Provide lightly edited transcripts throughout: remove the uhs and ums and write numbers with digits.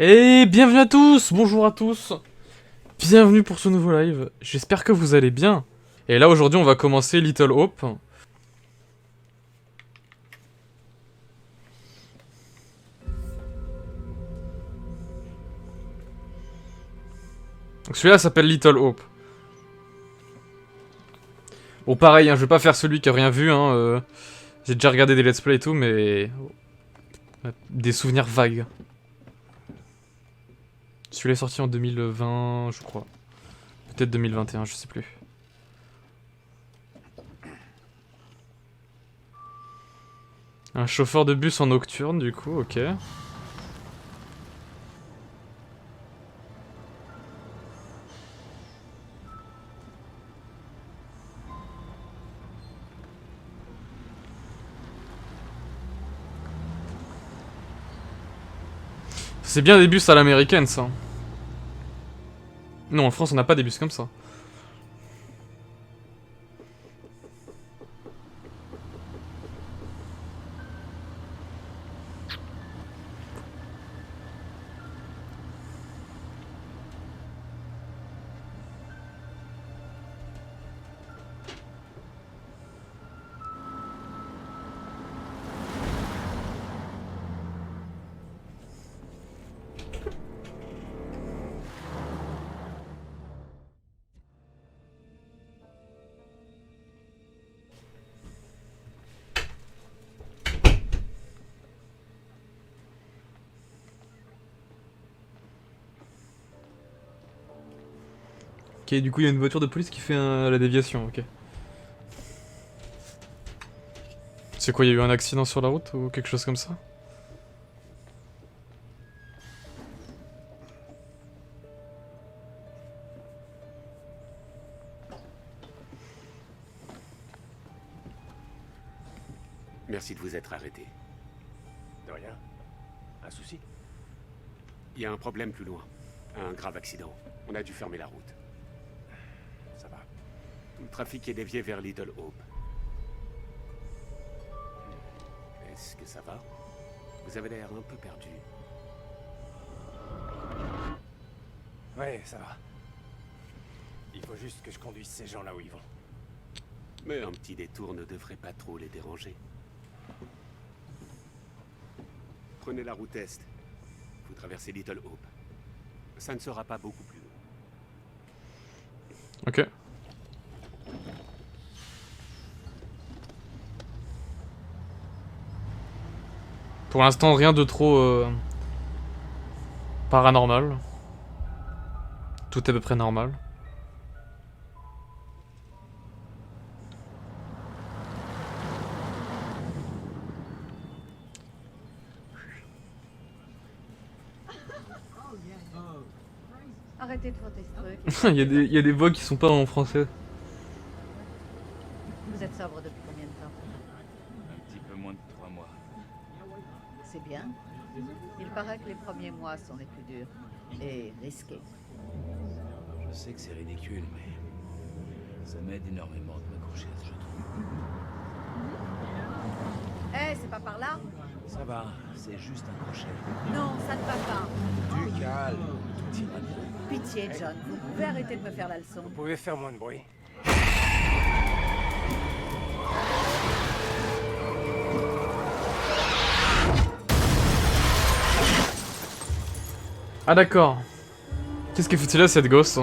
Et bienvenue à tous, bonjour à tous, bienvenue pour ce nouveau live, j'espère que vous allez bien. Et là aujourd'hui on va commencer Little Hope. Donc celui-là s'appelle Little Hope. Bon pareil, hein, je vais pas faire celui qui a rien vu, j'ai déjà regardé des let's play et tout, mais... des souvenirs vagues. Celui-là est sorti en 2020, je crois. Peut-être 2021, je sais plus. Un chauffeur de bus en nocturne, du coup, ok. C'est bien des bus à l'américaine, ça. Non, en France, on n'a pas des bus comme ça. Ok, du coup, il y a une voiture de police qui fait la déviation, ok. C'est quoi, il y a eu un accident sur la route ou quelque chose comme ça? Merci de vous être arrêté. De rien. Un souci? Il y a un problème plus loin. Un grave accident. On a dû fermer la route. Ça va. Tout le trafic est dévié vers Little Hope. Est-ce que ça va? Vous avez l'air un peu perdu. Ouais, ça va. Il faut juste que je conduise ces gens là où ils vont. Mais un petit détour ne devrait pas trop les déranger. Prenez la route est. Vous traversez Little Hope. Ça ne sera pas beaucoup plus long. Ok. Pour l'instant, rien de trop paranormal. Tout est à peu près normal. Arrêtez de faire tes trucs. Il y a des voix qui sont pas en français. Vous êtes sobre depuis combien de temps? Un petit peu moins de 3 mois. C'est bien. Il paraît que les premiers mois sont les plus durs. Et risqués. Je sais que c'est ridicule, mais ça m'aide énormément de m'accrocher à ce jeu. Eh, c'est pas par là? Ça va, c'est juste un crochet. Non, ça ne va pas. Du calme. Tout ira bien. Pitié, John. Vous pouvez arrêter de me faire la leçon. Vous pouvez faire moins de bruit. Ah d'accord. Qu'est-ce qu'elle foutait là cette gosse?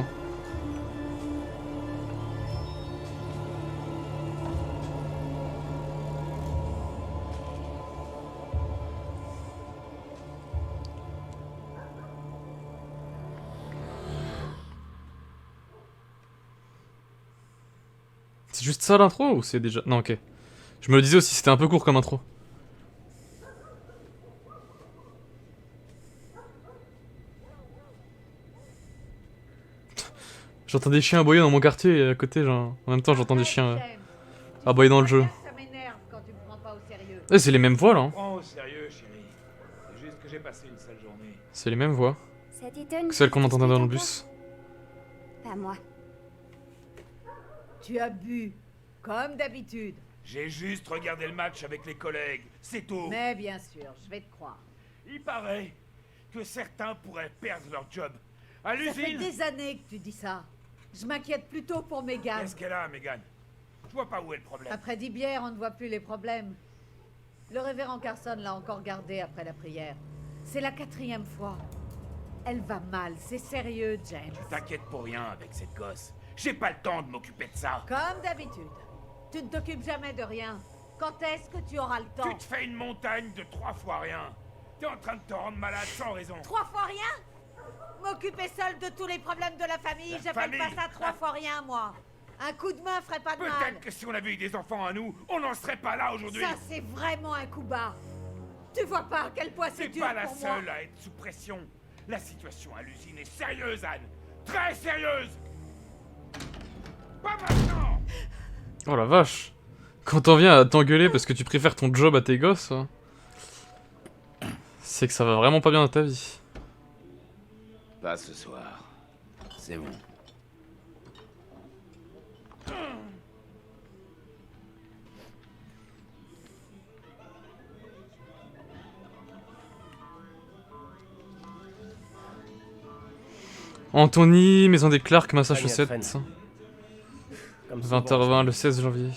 C'est juste ça l'intro ou c'est déjà... Non ok. Je me le disais aussi, c'était un peu court comme intro. J'entends des chiens aboyer dans mon quartier et à côté, genre... En même temps, j'entends des chiens aboyer dans le jeu. Ça m'énerve quand tu me prends pas au sérieux. Eh, c'est les mêmes voix là. Hein. Prends au sérieux, chérie. C'est juste que j'ai passé une sale journée. C'est les mêmes voix Ça t'étonne que celles qu'on que entendait je dans le t'entends bus. Pas moi. Tu as bu. Comme d'habitude. J'ai juste regardé le match avec les collègues, c'est tout. Mais bien sûr, je vais te croire. Il paraît que certains pourraient perdre leur job. À Ça fait l'usine... des années que tu dis ça. Je m'inquiète plutôt pour Megan. Qu'est-ce qu'elle a, Megan? Je vois pas où est le problème. Après 10 bières, on ne voit plus les problèmes. Le révérend Carson l'a encore gardée après la prière. C'est la 4e fois. Elle va mal, c'est sérieux, James. T'inquiète pour rien avec cette gosse. J'ai pas le temps de m'occuper de ça. Comme d'habitude. Tu ne t'occupes jamais de rien. Quand est-ce que tu auras le temps? Tu te fais une montagne de 3 fois rien. T'es en train de te rendre malade sans raison. 3 fois rien? M'occuper seul de tous les problèmes de la famille, La j'appelle pas famille? ça 3 fois rien, moi. Un coup de main ferait pas de mal. Peut-être que si on avait eu des enfants à nous, on n'en serait pas là aujourd'hui. Ça, c'est vraiment un coup bas. Tu vois pas à quel point c'est C'est dur pas la pour moi. seule à être sous pression. La situation à l'usine est sérieuse, Anne. Très sérieuse. Pas maintenant. Oh la vache. Quand t'en viens à t'engueuler parce que tu préfères ton job à tes gosses, c'est que ça va vraiment pas bien dans ta vie. Pas ce soir. C'est bon. Anthony, maison des Clark, Traîne. Massachusetts. Comme souvent, 20h20 le 16 janvier.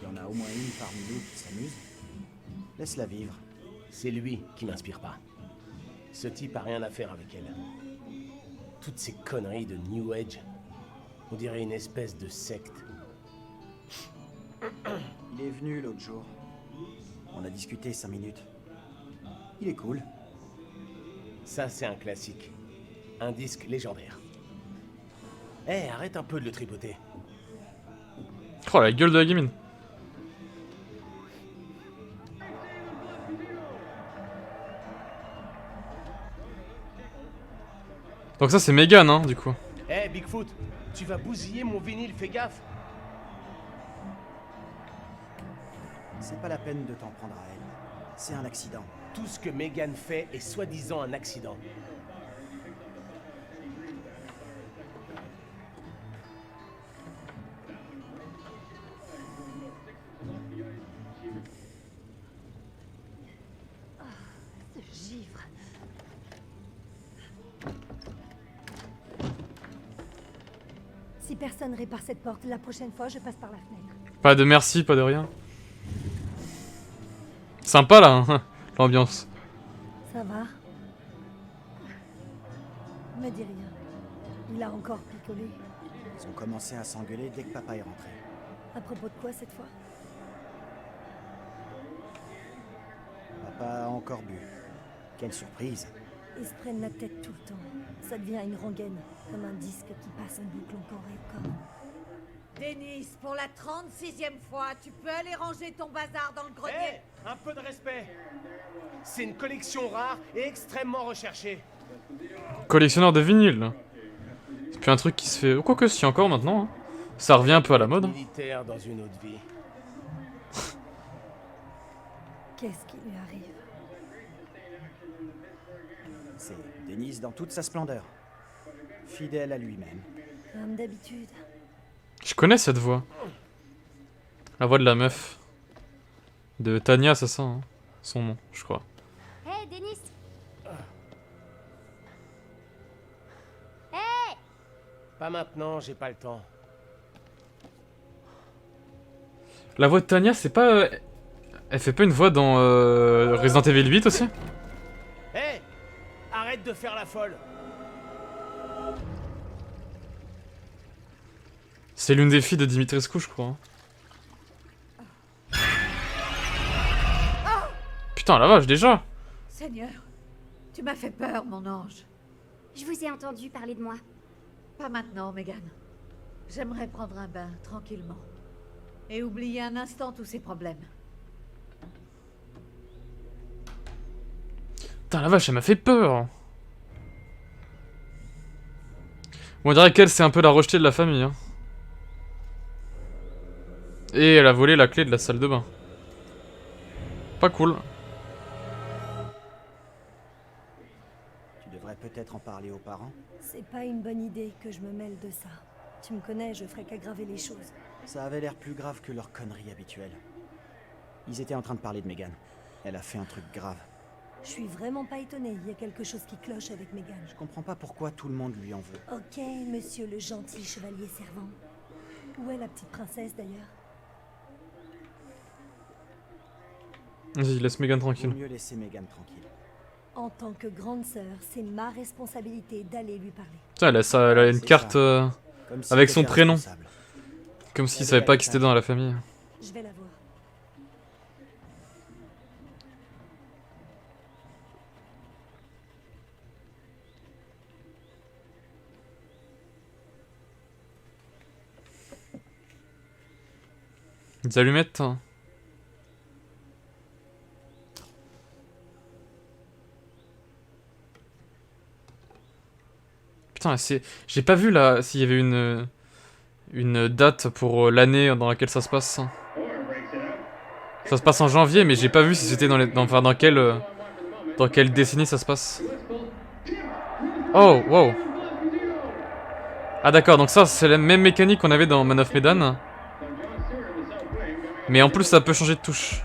Il y en a au moins une parmi nous qui s'amuse. Laisse-la vivre. C'est lui qui m'inspire pas. Ce type a rien à faire avec elle. Toutes ces conneries de New Age. On dirait une espèce de secte. Il est venu l'autre jour. On a discuté 5 minutes. Il est cool. Ça, c'est un classique. Un disque légendaire. Eh, arrête un peu de le tripoter. Oh la gueule de la gamine. Donc ça c'est Megan hein du coup. Eh, Bigfoot, tu vas bousiller mon vinyle, fais gaffe. C'est pas la peine de t'en prendre à elle. C'est un accident. Tout ce que Megan fait est soi-disant un accident. Ce givre. Si personne répare cette porte, la prochaine fois, je passe par la fenêtre. Pas de merci, pas de rien. Sympa là, hein, l'ambiance. Ça va? Me dis rien. Il a encore picolé. Ils ont commencé à s'engueuler dès que papa est rentré. À propos de quoi cette fois? Papa a encore bu. Quelle surprise. Ils se prennent la tête tout le temps. Ça devient une rengaine, comme un disque qui passe en boucle encore et encore. Dennis, pour la 36e fois, tu peux aller ranger ton bazar dans le grenier. Eh, un peu de respect. C'est une collection rare et extrêmement recherchée. Collectionneur de vinyle. C'est plus un truc qui se fait... Quoique si encore maintenant. Hein. Ça revient un peu à la mode. Militaire dans une autre vie. Qu'est-ce qui lui arrive? C'est Dennis dans toute sa splendeur. Fidèle à lui-même. Comme d'habitude. Je connais cette voix. La voix de la meuf. De Tania, c'est ça, hein, son nom, je crois. Hé, Dennis. Pas maintenant, j'ai pas le temps. La voix de Tania, c'est pas... Elle fait pas une voix dans Resident Evil 8 aussi? Eh, arrête de faire la folle. C'est l'une des filles de Dimitrescu, je crois. Hein. Putain, la vache, déjà. Seigneur, tu m'as fait peur, mon ange. Je vous ai entendu parler de moi. Pas maintenant, Megan. J'aimerais prendre un bain, tranquillement. Et oublier un instant tous ces problèmes. Putain, la vache, elle m'a fait peur. Bon, on dirait qu'elle, c'est un peu la rejetée de la famille. Hein. Et elle a volé la clé de la salle de bain. Pas cool. Tu devrais peut-être en parler aux parents. C'est pas une bonne idée que je me mêle de ça. Tu me connais, je ferais qu'aggraver les choses. Ça avait l'air plus grave que leur connerie habituelle. Ils étaient en train de parler de Megan. Elle a fait un truc grave. Je suis vraiment pas étonnée, il y a quelque chose qui cloche avec Megan. Je comprends pas pourquoi tout le monde lui en veut. Ok, monsieur le gentil chevalier servant. Où est la petite princesse d'ailleurs? Vas-y, laisse Megan Vaut tranquille. mieux laisser Megan tranquille. En tant que grande sœur, c'est ma responsabilité d'aller lui parler. Tiens, elle a une C'est carte Comme si avec elle son était prénom. responsable. Comme s'il savait pas qui c'était dans la famille. Je vais la voir. Des allumettes. Hein. Putain, j'ai pas vu là s'il y avait une date pour l'année dans laquelle ça se passe. Ça se passe en janvier, mais j'ai pas vu si c'était enfin, dans quelle décennie ça se passe. Oh, wow. Ah d'accord, donc ça c'est la même mécanique qu'on avait dans Man of Medan. Mais en plus ça peut changer de touche.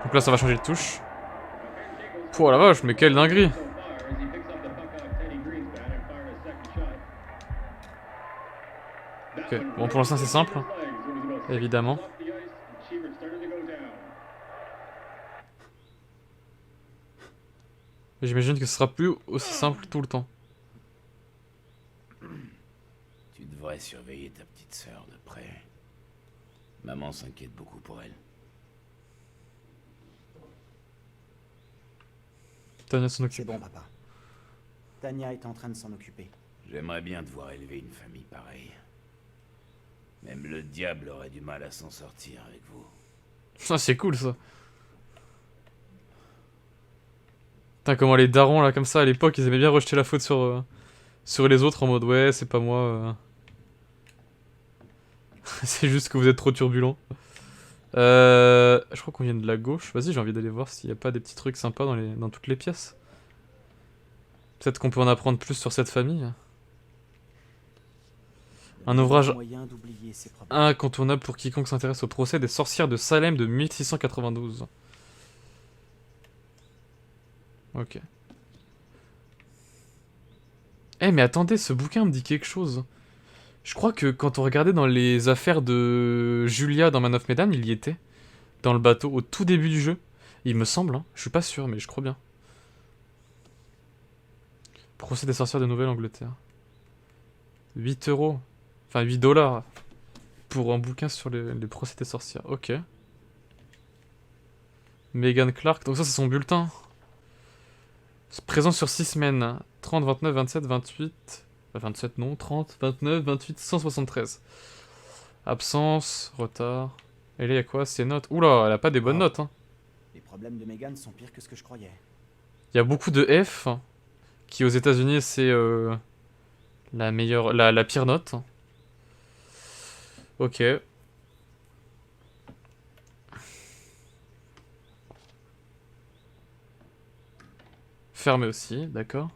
Donc là ça va changer de touche. Pouah la vache, mais quelle dinguerie. Ok, bon pour l'instant c'est simple. Évidemment. J'imagine que ce sera plus aussi simple tout le temps. Tu devrais surveiller ta petite sœur de près. Maman s'inquiète beaucoup pour elle. Tania s'en C'est occupe. bon, papa. Tania est en train de s'en occuper. J'aimerais bien te voir élever une famille pareille. Même le diable aurait du mal à s'en sortir avec vous. Ça c'est cool ça. Putain, comment les darons là comme ça à l'époque ils aimaient bien rejeter la faute sur les autres en mode ouais c'est pas moi. C'est juste que vous êtes trop turbulent. Je crois qu'on vient de la gauche. Vas-y, j'ai envie d'aller voir s'il n'y a pas des petits trucs sympas dans toutes les pièces. Peut-être qu'on peut en apprendre plus sur cette famille. Un ouvrage Moyen d'oublier ses problèmes. incontournable pour quiconque s'intéresse au procès des sorcières de Salem de 1692. Ok. Eh mais attendez, ce bouquin me dit quelque chose. Je crois que quand on regardait dans les affaires de Julia dans Man of Medan, il y était. Dans le bateau, au tout début du jeu. Il me semble, hein. Je suis pas sûr, mais je crois bien. Procès des sorcières de Nouvelle-Angleterre. 8 €. Enfin, 8 $ pour un bouquin sur les procès des sorcières. Ok. Megan Clark, donc ça c'est son bulletin. Présent sur 6 semaines. 30, 29, 27, 28... 27 non, 30, 29, 28, 173. Absence, retard... Et là y'a quoi? Ces notes? Oula, elle a pas des bonnes notes hein. Les problèmes de Megan sont pires que ce que je croyais. Il y a beaucoup de F, qui aux États-Unis c'est la meilleure, la pire note. Ok. Fermé aussi, d'accord.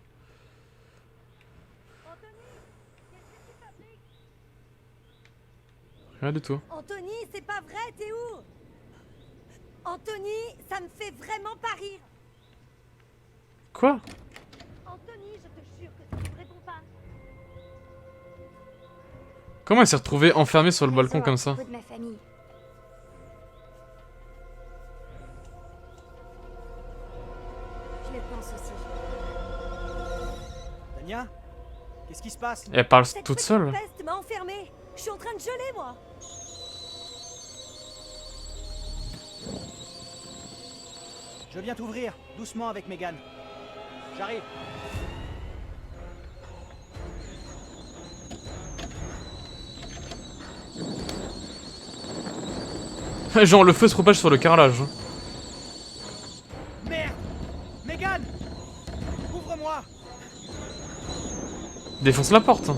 Rien du tout. Anthony, c'est pas vrai, t'es où? Anthony, ça me fait vraiment pas rire. Quoi? Anthony, je te jure que ça me répond pas. Comment elle s'est retrouvée enfermée sur le balcon comme ça? De ma famille. Je le pense aussi. Tania? Qu'est-ce qui se passe? Elle parle Cette toute petite seule. peste m'a enfermée. Je suis en train de geler, moi. Je viens t'ouvrir, doucement avec Megan. J'arrive. Genre le feu se propage sur le carrelage. Merde! Megan! Ouvre-moi! Défonce la porte.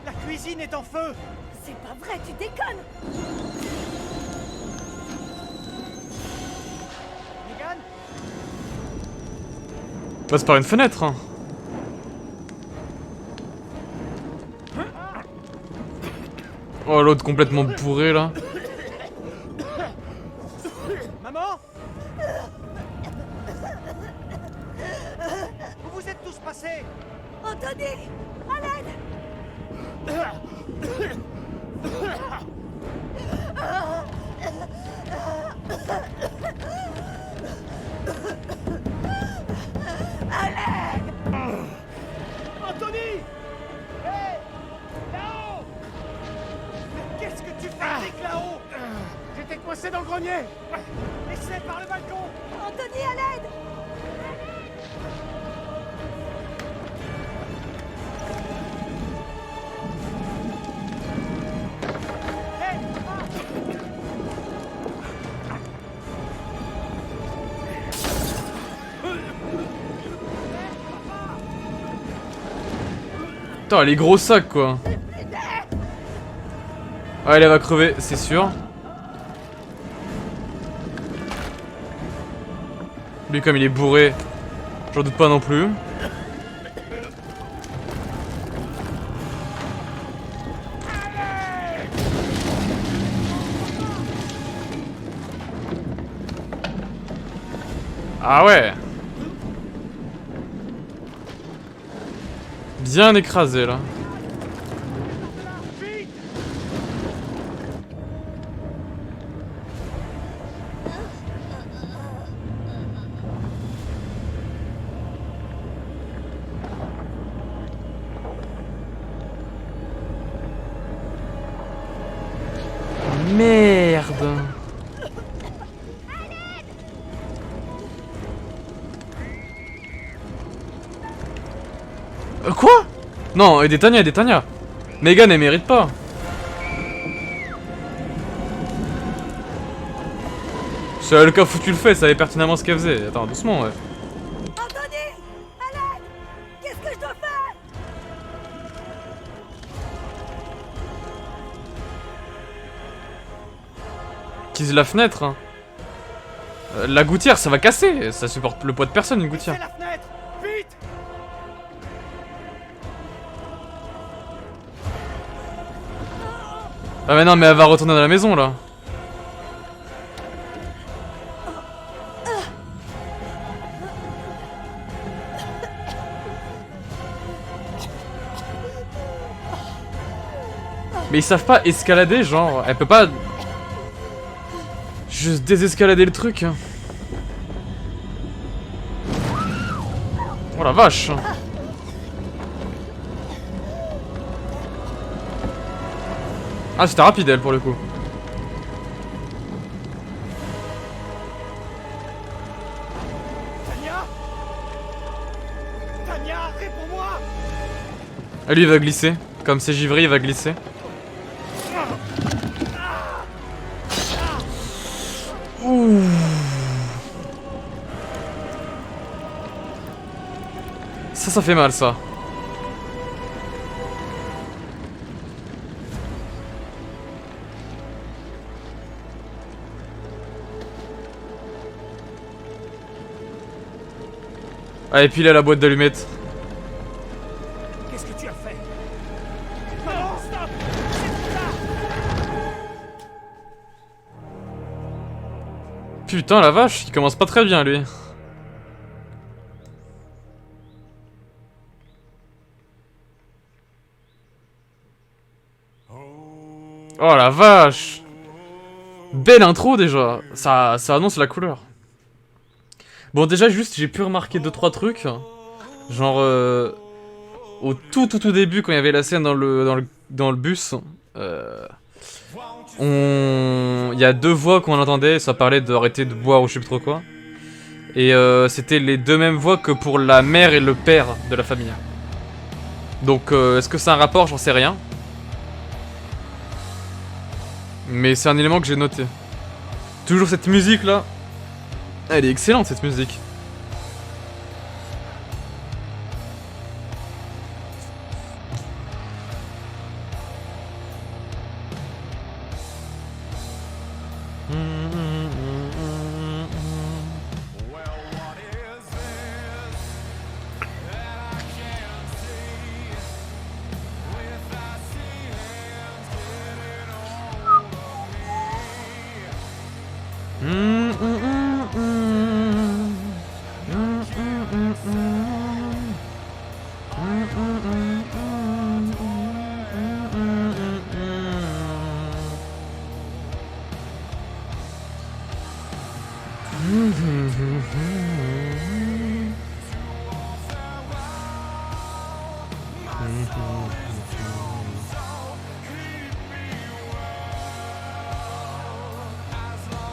La cuisine est en feu! C'est pas vrai, tu déconnes. Megan? Passe par une fenêtre. Hein. Oh, l'autre complètement bourré là. Maman? Où vous êtes tous passés? Anthony! À l'aide! Anthony! Hé! Là-haut! Qu'est-ce que tu fais là-haut? J'étais coincé dans le grenier! Laissez par le balcon! Anthony, à l'aide! Putain, les gros sacs quoi. Ah, elle va crever, c'est sûr. Lui, comme il est bourré, j'en doute pas non plus. Ah ouais. Bien écrasé là. Merde. Quoi? Non, aidez Tanya, aidez Tanya. Megan, elle mérite pas. C'est elle qui a foutu le fait, elle savait pertinemment ce qu'elle faisait. Attends, doucement, ouais. Anthony! À l'aide! Qu'est-ce que je dois faire? Utilise la fenêtre. Hein. La gouttière, ça va casser. Ça supporte le poids de personne, une gouttière. La fenêtre! Vite! Ah mais non, mais elle va retourner dans la maison, là. Mais ils savent pas escalader, genre, elle peut pas juste désescalader le truc. Oh la vache. Ah, c'était rapide elle pour le coup. Tanya? Tanya, réponds-moi! Ah, lui il va glisser. Comme c'est givré, il va glisser. Ouh. Ça fait mal ça. Ah, et puis il a la boîte d'allumettes. Qu'est-ce que tu as fait? Non, stop! Putain la vache, il commence pas très bien lui. Oh la vache. Belle intro déjà. Ça annonce la couleur. Bon déjà juste j'ai pu remarquer 2-3 trucs. Genre au tout début quand il y avait la scène dans le bus. Il y a 2 voix qu'on entendait, ça parlait d'arrêter de boire ou je sais plus trop quoi. Et c'était les 2 mêmes voix que pour la mère et le père de la famille. Donc est-ce que c'est un rapport? J'en sais rien. Mais c'est un élément que j'ai noté. Toujours cette musique là. Elle est excellente cette musique.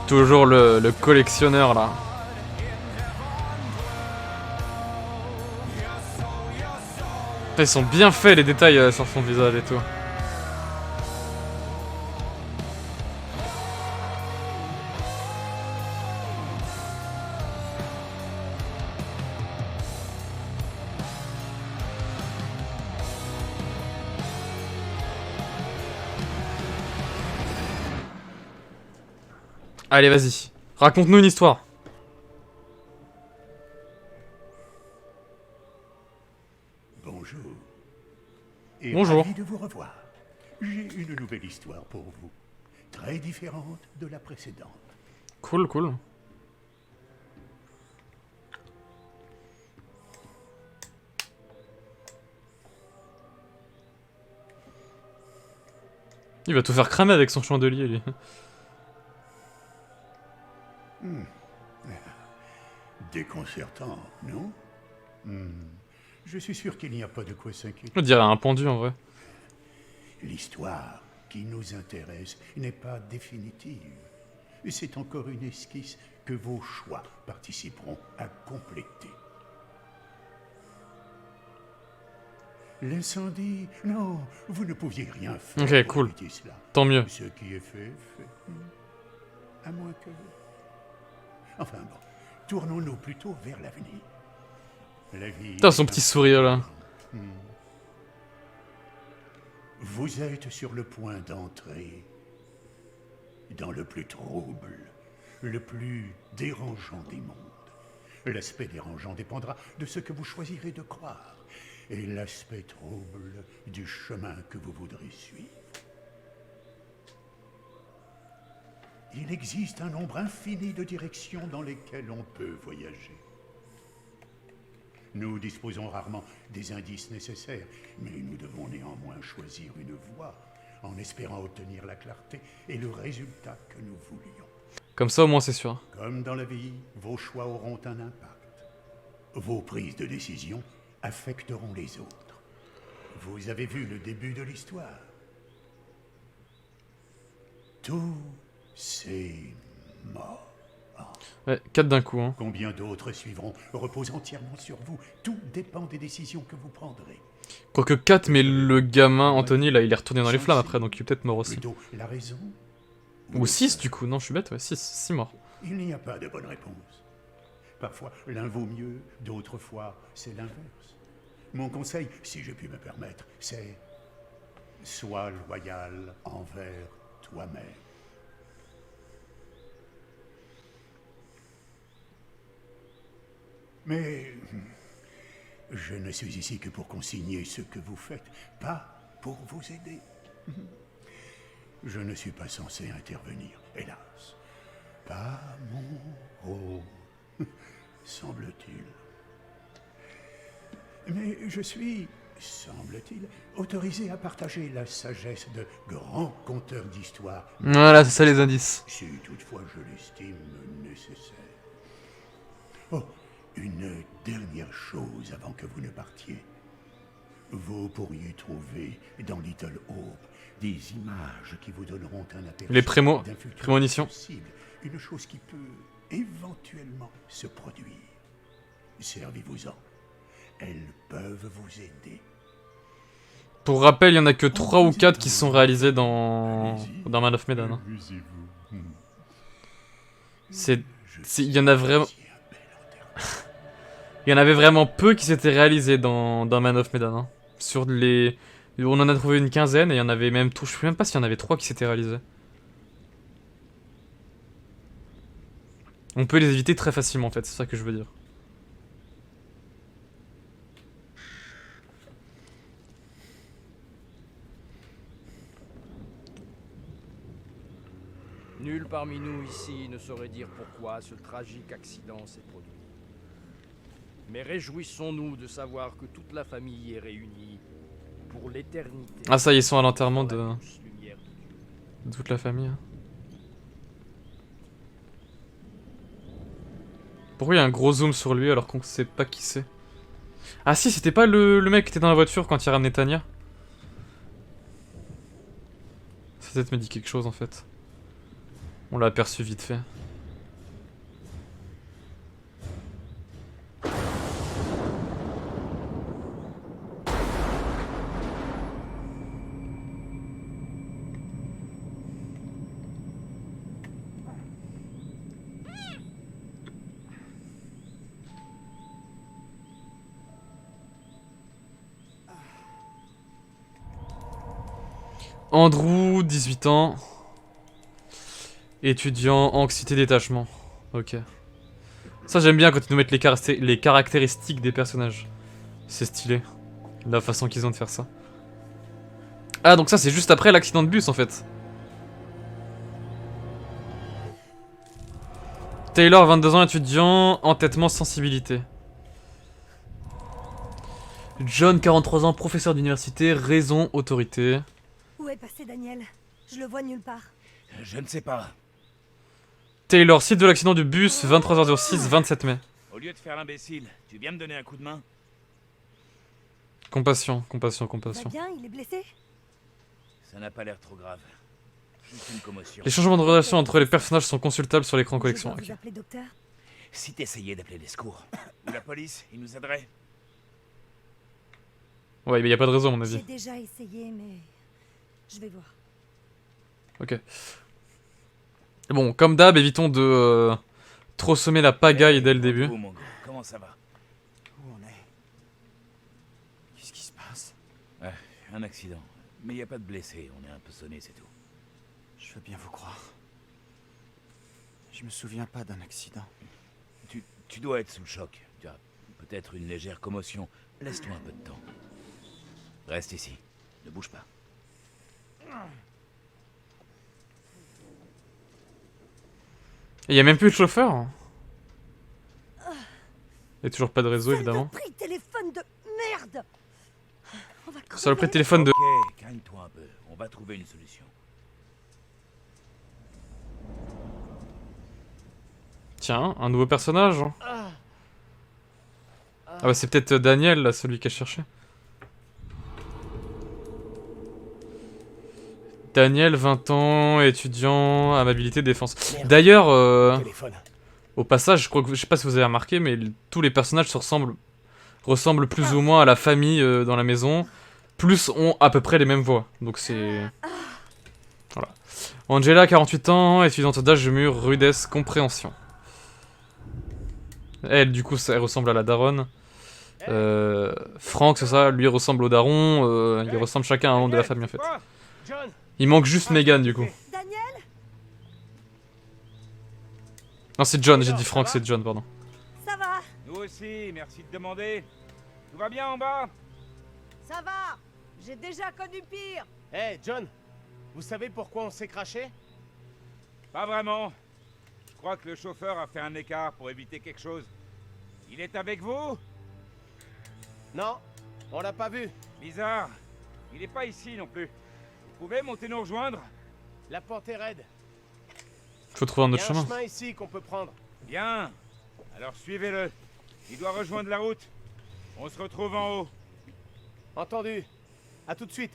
Toujours le collectionneur là. Putain, ils sont bien faits les détails sur son visage et tout. Allez, vas-y. Raconte-nous une histoire. Bonjour. Et bonjour. Ravi de vous revoir. J'ai une nouvelle histoire pour vous. Très différente de la précédente. Cool, cool. Il va tout faire cramer avec son chandelier, lui. Déconcertant, non? Je suis sûr qu'il n'y a pas de quoi s'inquiéter. On dirait un pendu en vrai. L'histoire qui nous intéresse n'est pas définitive. C'est encore une esquisse que vos choix participeront à compléter. L'incendie, non, vous ne pouviez rien faire. Ok, cool. Cela. Tant mieux. Ce qui est fait, est fait. À moins que... Enfin bon, tournons-nous plutôt vers l'avenir. La vie... Putain, son petit sourire là. Vous êtes sur le point d'entrer dans le plus trouble, le plus dérangeant des mondes. L'aspect dérangeant dépendra de ce que vous choisirez de croire, et l'aspect trouble du chemin que vous voudrez suivre. Il existe un nombre infini de directions dans lesquelles on peut voyager. Nous disposons rarement des indices nécessaires, mais nous devons néanmoins choisir une voie en espérant obtenir la clarté et le résultat que nous voulions. Comme ça au moins c'est sûr. Comme dans la vie, vos choix auront un impact. Vos prises de décision affecteront les autres. Vous avez vu le début de l'histoire. Tout c'est mort. Ouais, 4 d'un coup, hein. Combien d'autres suivront repose entièrement sur vous. Tout dépend des décisions que vous prendrez. Quoique 4, mais le gamin Anthony là il est retourné dans les flammes après donc il est peut-être mort aussi. Plutôt la raison. Ou 6 du coup, non je suis bête, ouais, 6 morts. Il n'y a pas de bonne réponse. Parfois l'un vaut mieux, d'autres fois c'est l'inverse. Mon conseil, si je puis me permettre, c'est sois loyal envers toi-même. Mais je ne suis ici que pour consigner ce que vous faites, pas pour vous aider. Je ne suis pas censé intervenir, hélas. Pas mon rôle, semble-t-il. Mais je suis, semble-t-il, autorisé à partager la sagesse de grands conteurs d'histoire. Voilà, c'est ça les indices. Si toutefois je l'estime nécessaire. Oh, une dernière chose avant que vous ne partiez. Vous pourriez trouver dans Little Hope des images qui vous donneront un aperçu Les d'un futur prémonitions. possible, une chose qui peut éventuellement se produire. Servez-vous-en. Elles peuvent vous aider. Pour rappel, il y en a que 3 ou 4 qui sont réalisés dans Man of Medan. Hein. Il y en a vraiment... Il y en avait vraiment peu qui s'étaient réalisés dans Man of Medan. Hein. Sur les... On en a trouvé une quinzaine et il y en avait même... Je sais même pas s'il y en avait 3 qui s'étaient réalisés. On peut les éviter très facilement en fait, c'est ça que je veux dire. Nul parmi nous ici ne saurait dire pourquoi ce tragique accident s'est produit. Mais réjouissons-nous de savoir que toute la famille est réunie pour l'éternité. Ah ça, ils sont à l'enterrement de toute la famille. Pourquoi il y a un gros zoom sur lui alors qu'on sait pas qui c'est? Ah si, c'était pas le mec qui était dans la voiture quand il ramenait Tanya. Ça peut-être me dit quelque chose en fait. On l'a aperçu vite fait. Andrew, 18 ans. Étudiant, anxiété, détachement. Ok. Ça j'aime bien quand ils nous mettent les caractéristiques des personnages. C'est stylé. La façon qu'ils ont de faire ça. Ah donc ça c'est juste après l'accident de bus en fait. Taylor, 22 ans, étudiant, entêtement, sensibilité. John, 43 ans, professeur d'université, raison, autorité. Où est passé Daniel? Je le vois nulle part. Je ne sais pas. Taylor, site de l'accident du bus, 23h06, 27 mai. Au lieu de faire l'imbécile, tu viens me donner un coup de main? Compassion, compassion, Va compassion. bien, il est blessé? Ça n'a pas l'air trop grave. Juste une commotion. Les changements de relation entre les personnages sont consultables sur l'écran collection. Je dois Ok. vous appeler docteur? Si t'essayais d'appeler les secours, ou la police, ils nous aideraient. Ouais, mais y a pas de raison à mon avis. J'ai déjà essayé, mais je vais voir. Ok. Bon, comme d'hab, évitons de trop semer la pagaille dès le début. Andrew, mon gars, comment ça va? Où on est? Qu'est-ce qui se passe? Ouais, un accident. Mais y a pas de blessés, on est un peu sonné, c'est tout. Je veux bien vous croire. Je me souviens pas d'un accident. Tu dois être sous le choc. Tu as peut-être une légère commotion. Laisse-toi un peu de temps. Reste ici. Ne bouge pas. Et y a même plus de chauffeur. Y a toujours pas de réseau évidemment. Saloperie de téléphone de merde! On va crever. Saloperie de téléphone de... Ok, calme-toi un peu. On va trouver une solution. Tiens, un nouveau personnage. Hein. Ah bah c'est peut-être Daniel là, celui qu'elle cherchait. Daniel, 20 ans, étudiant, amabilité, défense. D'ailleurs, au passage, je crois que je sais pas si vous avez remarqué, mais tous les personnages ressemblent plus ou moins à la famille dans la maison, plus ont à peu près les mêmes voix. Donc c'est... Voilà. Angela, 48 ans, étudiante d'âge mûr, rudesse, compréhension. Elle, du coup, elle ressemble à la daronne. Franck, c'est ça, lui ressemble au daron, ils ressemblent chacun à un membre de la famille en fait. Il manque juste Megan du coup. Daniel? Non, c'est John, j'ai dit Franck, c'est John, pardon. Ça va? Nous aussi, merci de demander. Tout va bien en bas? Ça va. J'ai déjà connu pire. Hey, John, vous savez pourquoi on s'est craché? Pas vraiment. Je crois que le chauffeur a fait un écart pour éviter quelque chose. Il est avec vous? Non, on l'a pas vu. Bizarre. Il est pas ici non plus. Vous pouvez monter nous rejoindre? La porte est raide. Faut trouver un Il y autre a chemin. un chemin ici qu'on peut prendre. Bien. Alors suivez-le. Il doit rejoindre la route. On se retrouve en haut. Entendu. À tout de suite.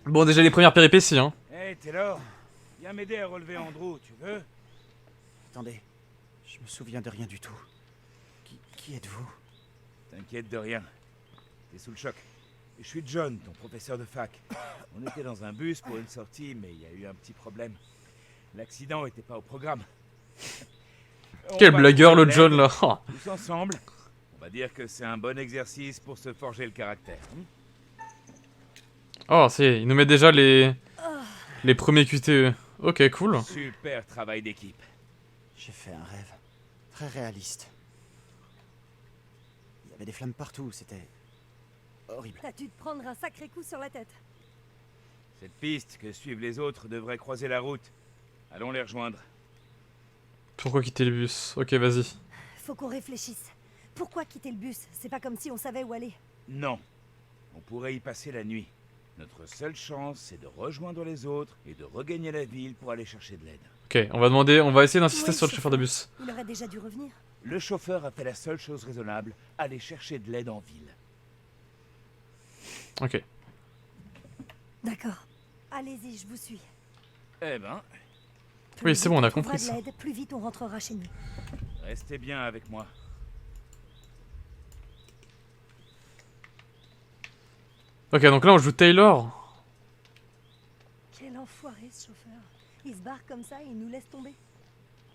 Bon, déjà les premières péripéties, hein. Hey Taylor, viens m'aider à relever Andrew, tu veux? Attendez, je me souviens de rien du tout. Qui êtes-vous? T'inquiète de rien. T'es sous le choc. Je suis John, ton professeur de fac. On était dans un bus pour une sortie, mais il y a eu un petit problème. L'accident était pas au programme. Quel blagueur le John là. Tous ensemble, on va dire que c'est un bon exercice pour se forger le caractère. Oh, il nous met déjà les premiers QTE. Ok, cool. Super travail d'équipe. J'ai fait un rêve. Très réaliste. Il y avait des flammes partout, c'était... horrible. T'as dû te prendre un sacré coup sur la tête. Cette piste que suivent les autres devrait croiser la route. Allons les rejoindre. Pourquoi quitter le bus? Ok, vas-y. Faut qu'on réfléchisse. Pourquoi quitter le bus? C'est pas comme si on savait où aller. Non. On pourrait y passer la nuit. Notre seule chance, c'est de rejoindre les autres et de regagner la ville pour aller chercher de l'aide. Ok, on va essayer d'insister Ouais, sur le chauffeur de bus. Il aurait déjà dû revenir. Le chauffeur a fait la seule chose raisonnable, aller chercher de l'aide en ville. Ok. D'accord. Allez-y, je vous suis. Eh ben, Oui, c'est bon, on a Plus vite compris trouvera ça. de l'aide, plus vite on rentrera chez nous. restez bien avec moi. Ok, donc là on joue Taylor. Quel enfoiré ce chauffeur. Il se barre comme ça et il nous laisse tomber.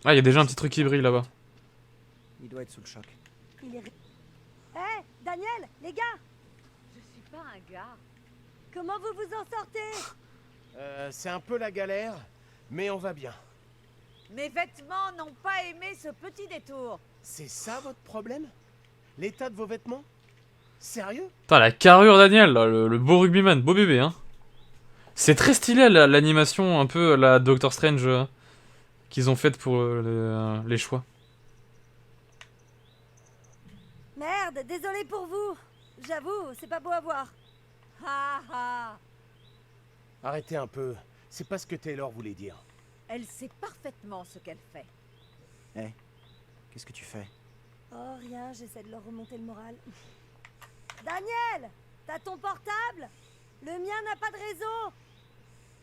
Ah, il y a déjà un petit truc qui brille là-bas. Il doit être sous le choc. Il est... Hé, Daniel, les gars! Je suis pas un gars. Comment vous vous en sortez? C'est un peu la galère, mais on va bien. Mes vêtements n'ont pas aimé ce petit détour. C'est ça votre problème? L'état de vos vêtements? Sérieux? Putain, la carrure Daniel, là, le beau rugbyman, beau bébé, hein. C'est très stylé l'animation, un peu la Doctor Strange qu'ils ont faite pour les choix. Merde, désolé pour vous. J'avoue, c'est pas beau à voir. Ha ha. Arrêtez un peu, c'est pas ce que Taylor voulait dire. Elle sait parfaitement ce qu'elle fait. Hé, qu'est-ce que tu fais? Oh, rien, j'essaie de leur remonter le moral. Daniel, t'as ton portable? Le mien n'a pas de réseau.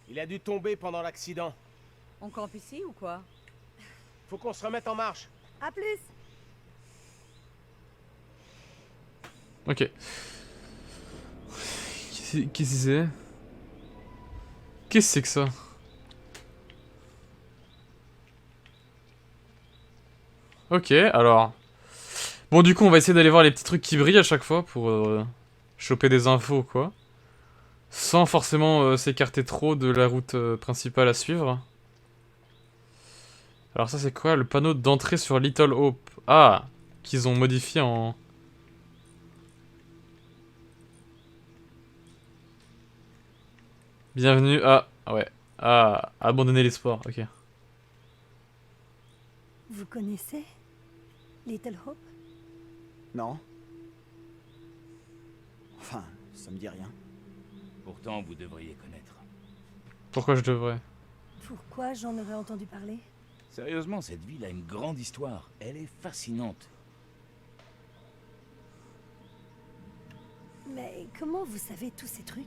Il a dû tomber pendant l'accident. On campe ici ou quoi? Faut qu'on se remette en marche. À plus. Ok. Qu'est-ce que c'est? Qu'est-ce que c'est que ça? Ok, alors... Bon, du coup, on va essayer d'aller voir les petits trucs qui brillent à chaque fois pour choper des infos ou quoi. Sans forcément s'écarter trop de la route principale à suivre. Alors ça, c'est quoi? Le panneau d'entrée sur Little Hope. Ah, qu'ils ont modifié en... Bienvenue à... Ouais. À abandonner l'espoir, ok. Vous connaissez Little Hope? Non. Enfin, ça me dit rien. Pourtant, vous devriez connaître. Pourquoi je devrais? Pourquoi j'en aurais entendu parler? Sérieusement, cette ville a une grande histoire. Elle est fascinante. Mais comment vous savez tous ces trucs?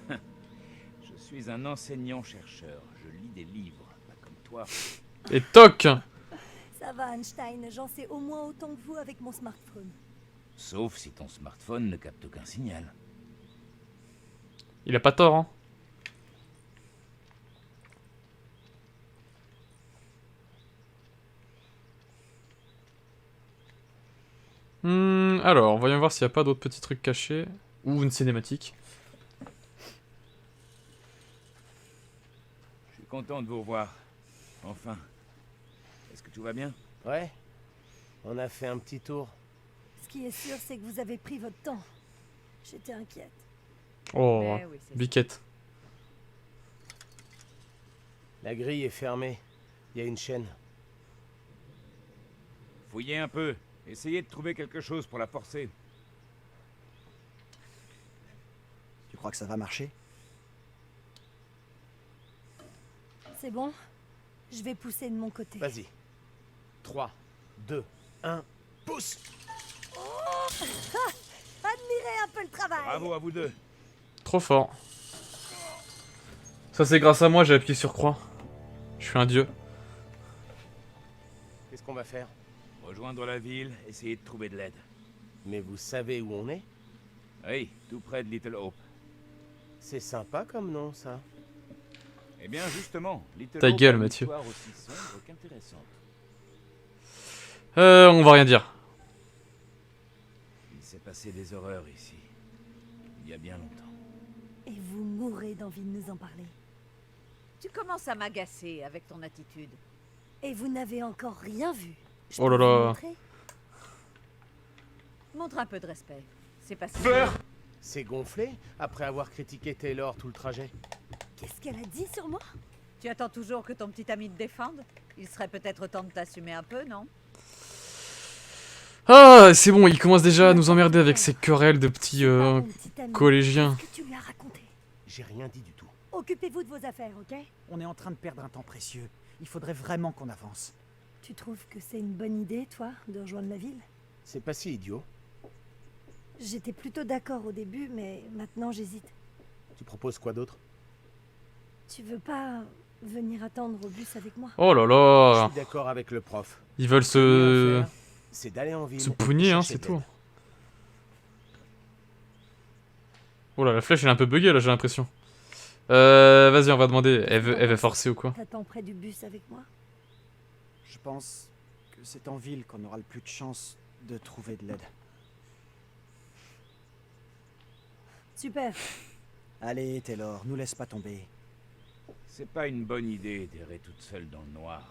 Je suis un enseignant-chercheur. Je lis des livres, pas comme toi. Et toc! Ça va, Einstein, j'en sais au moins autant que vous avec mon smartphone. Sauf si ton smartphone ne capte aucun signal. Il a pas tort, hein. Alors, voyons voir s'il n'y a pas d'autres petits trucs cachés. Ou une cinématique. Je suis content de vous revoir. Enfin. Est-ce que tout va bien? Ouais. On a fait un petit tour. Ce qui est sûr, c'est que vous avez pris votre temps. J'étais inquiète. Oh, Mais oui, c'est biquette. La grille est fermée. Il y a une chaîne. Fouillez un peu. Essayez de trouver quelque chose pour la forcer. Tu crois que ça va marcher? C'est bon? Je vais pousser de mon côté. Vas-y. 3, 2, 1, pousse! Oh admirez un peu le travail. Bravo à vous deux. Trop fort. Ça c'est grâce à moi, j'ai appuyé sur croix. Je suis un dieu. Qu'est-ce qu'on va faire? Rejoindre la ville, essayer de trouver de l'aide. Mais vous savez où on est? Oui, tout près de Little Hope. C'est sympa comme nom, ça. Eh bien, justement, Little Ta Hope gueule, a une Mathieu. histoire aussi sombre qu'intéressante. On va rien dire. Il s'est passé des horreurs ici. Il y a bien longtemps. Et vous mourrez d'envie de nous en parler. Tu commences à m'agacer avec ton attitude. Et vous n'avez encore rien vu. Je Oh là peux vous là. montrer? Montre un peu de respect. C'est pas si... C'est gonflé après avoir critiqué Taylor tout le trajet. Qu'est-ce qu'elle a dit sur moi? Tu attends toujours que ton petit ami te défende? Il serait peut-être temps de t'assumer un peu, non? Ah, c'est bon, il commence déjà à nous emmerder avec ses querelles de petits Mon petit ami, collégiens. qu'est-ce que tu lui as raconté? J'ai rien dit du tout. Occupez-vous de vos affaires, ok? On est en train de perdre un temps précieux. Il faudrait vraiment qu'on avance. Tu trouves que c'est une bonne idée, toi, de rejoindre la ville? C'est pas si idiot. J'étais plutôt d'accord au début, mais maintenant j'hésite. Tu proposes quoi d'autre? Tu veux pas venir attendre au bus avec moi? Oh là Je là. suis d'accord avec le prof. Ils veulent Ce qu'il y a se... à faire, c'est d'aller en ville. se et pougner, hein, chercher c'est de tout. l'aide. Oh là, la flèche elle est un peu buggée là, j'ai l'impression. Vas-y, on va demander. Elle veut forcer ou quoi? T'attends près du bus avec moi? Je pense que c'est en ville qu'on aura le plus de chance de trouver de l'aide. Super. Allez, Taylor, nous laisse pas tomber. C'est pas une bonne idée d'errer toute seule dans le noir.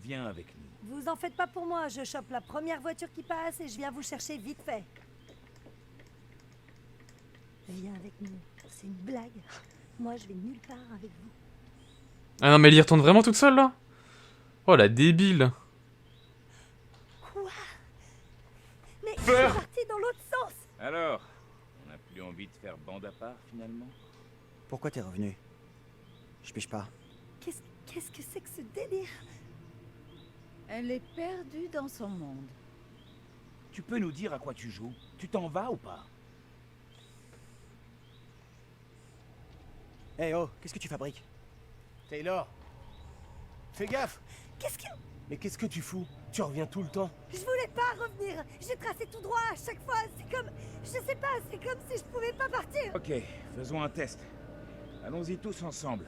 Viens avec nous. Vous en faites pas pour moi, je chope la première voiture qui passe et je viens vous chercher vite fait. Viens avec nous, c'est une blague. Moi je vais nulle part avec vous. Ah non, mais elle y retourne vraiment toute seule là? Oh la débile! Quoi? Mais je suis partie dans l'autre sens! Alors, on n'a plus envie de faire bande à part finalement? Pourquoi t'es revenu? Je pige pas. Qu'est-ce que c'est que ce délire? Elle est perdue dans son monde. Tu peux nous dire à quoi tu joues? Tu t'en vas ou pas? Eh oh, qu'est-ce que tu fabriques? Taylor, fais gaffe. Qu'est-ce que... Mais qu'est-ce que tu fous? Tu reviens tout le temps. Je voulais pas revenir. J'ai tracé tout droit à chaque fois. C'est comme... Je sais pas, c'est comme si je pouvais pas partir. Ok, faisons un test. Allons-y tous ensemble.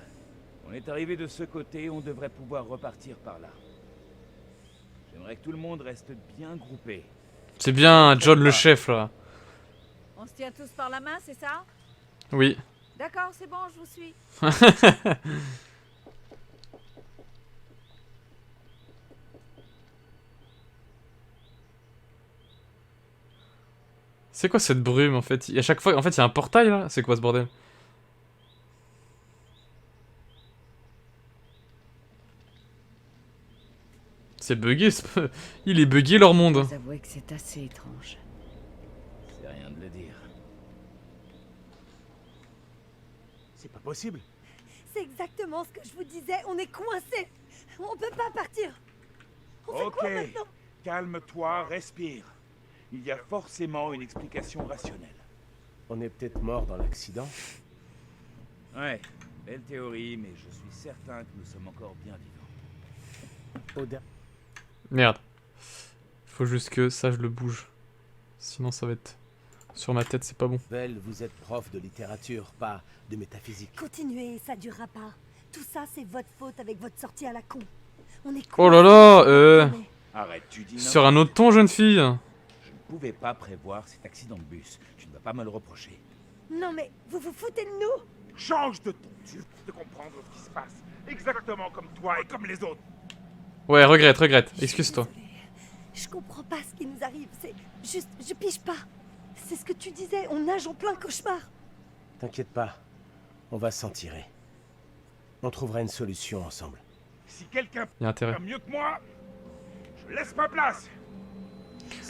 On est arrivé de ce côté, on devrait pouvoir repartir par là. J'aimerais que tout le monde reste bien groupé. C'est bien John le chef là. On se tient tous par la main, c'est ça? Oui. D'accord, c'est bon, je vous suis. C'est quoi cette brume en fait? À chaque fois, en fait, il y a un portail là? C'est quoi ce bordel? C'est bugué, il est bugué leur monde. Vous avouez que c'est assez étrange. C'est rien de le dire. C'est pas possible. C'est exactement ce que je vous disais. On est coincés. On peut pas partir. On fait quoi maintenant? Calme-toi, respire. Il y a forcément une explication rationnelle. On est peut-être mort dans l'accident. Ouais, belle théorie, mais je suis certain que nous sommes encore bien vivants. Oda. Merde. Faut juste que ça je le bouge. Sinon ça va être sur ma tête, c'est pas bon. Belle, vous êtes prof de littérature, pas de métaphysique. Continuez, ça durera pas. Tout ça, c'est votre faute avec votre sortie à la con. On est Oh là là, Arrête, tu dis sur un autre ton, jeune fille. Je ne pouvais pas prévoir cet accident de bus. Tu ne vas pas me le reprocher. Non mais, vous vous foutez de nous? Change de ton, tu veux de comprendre ce qui se passe. Exactement comme toi et comme les autres. Ouais, regrette, excuse-toi. Je comprends pas ce qui nous arrive, c'est juste, je pige pas. C'est ce que tu disais, on nage en plein cauchemar. T'inquiète pas, on va s'en tirer. On trouvera une solution ensemble. Si quelqu'un Il y a intérêt. fait mieux que moi, je laisse ma place.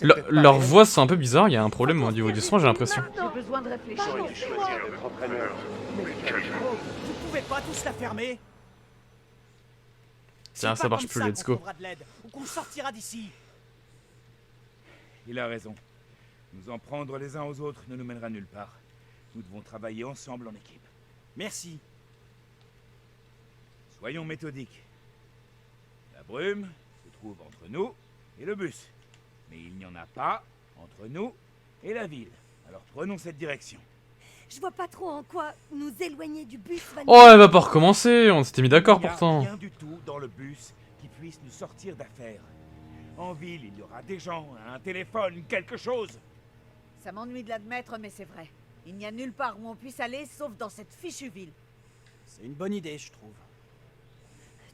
Leurs voix sont un peu bizarres, il y a un problème au niveau du son, j'ai l'impression. J'ai besoin de réfléchir. Vous pouvez pas tous la fermer? Tiens, ça marche plus, let's go. Ou qu'on sortira d'ici. Il a raison. Nous en prendre les uns aux autres ne nous mènera nulle part. Nous devons travailler ensemble en équipe. Merci. Soyons méthodiques. La brume se trouve entre nous et le bus. Mais il n'y en a pas entre nous et la ville. Alors prenons cette direction. Je vois pas trop en quoi nous éloigner du bus va nous... Oh, elle va pas recommencer, on s'était mis d'accord pourtant. Il n'y a rien du tout dans le bus qui puisse nous sortir d'affaire. En ville, il y aura des gens, un téléphone, quelque chose. Ça m'ennuie de l'admettre, mais c'est vrai. Il n'y a nulle part où on puisse aller, sauf dans cette fichue ville. C'est une bonne idée, je trouve.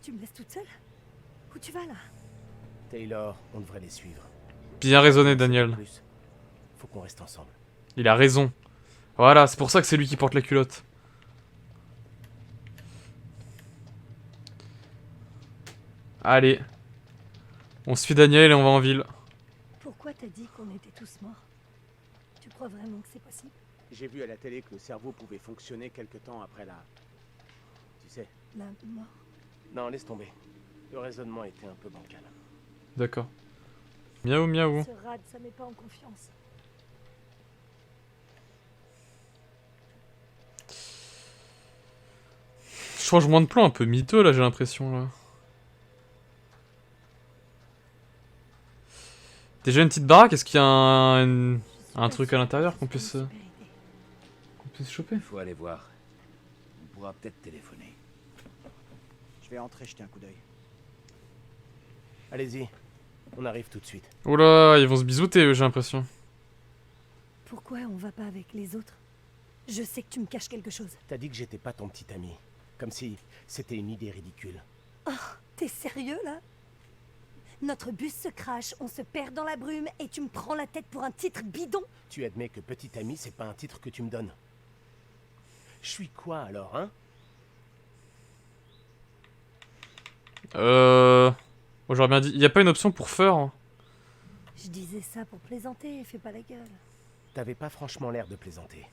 Tu me laisses toute seule? Où tu vas là? Taylor, on devrait les suivre. Bien raisonné, Daniel. Faut qu'on reste ensemble. Il a raison. Voilà, c'est pour ça que c'est lui qui porte la culotte. Allez. On suit Daniel et on va en ville. Pourquoi t'as dit qu'on était tous morts? Tu crois vraiment que c'est possible? J'ai vu à la télé que le cerveau pouvait fonctionner quelque temps après la... Tu sais. La mort? Non, laisse tomber. Le raisonnement était un peu bancal. D'accord. Miaou, miaou. Ce rad, ça met pas en confiance. Changement de plan un peu miteux là, j'ai l'impression là. Déjà une petite baraque, est-ce qu'il y a un truc à l'intérieur qu'on puisse choper? Il faut aller voir. On pourra peut-être téléphoner. Je vais entrer jeter un coup d'œil. Allez-y, on arrive tout de suite. Oula, ils vont se bisouter eux, j'ai l'impression. Pourquoi on va pas avec les autres? Je sais que tu me caches quelque chose. T'as dit que j'étais pas ton petit ami. Comme si c'était une idée ridicule. Oh, t'es sérieux là? Notre bus se crache, on se perd dans la brume et tu me prends la tête pour un titre bidon? Tu admets que petit ami, c'est pas un titre que tu me donnes. Je suis quoi alors, hein? Bon, j'aurais bien dit, y a pas une option pour Fur hein. Je disais ça pour plaisanter, fais pas la gueule. T'avais pas franchement l'air de plaisanter.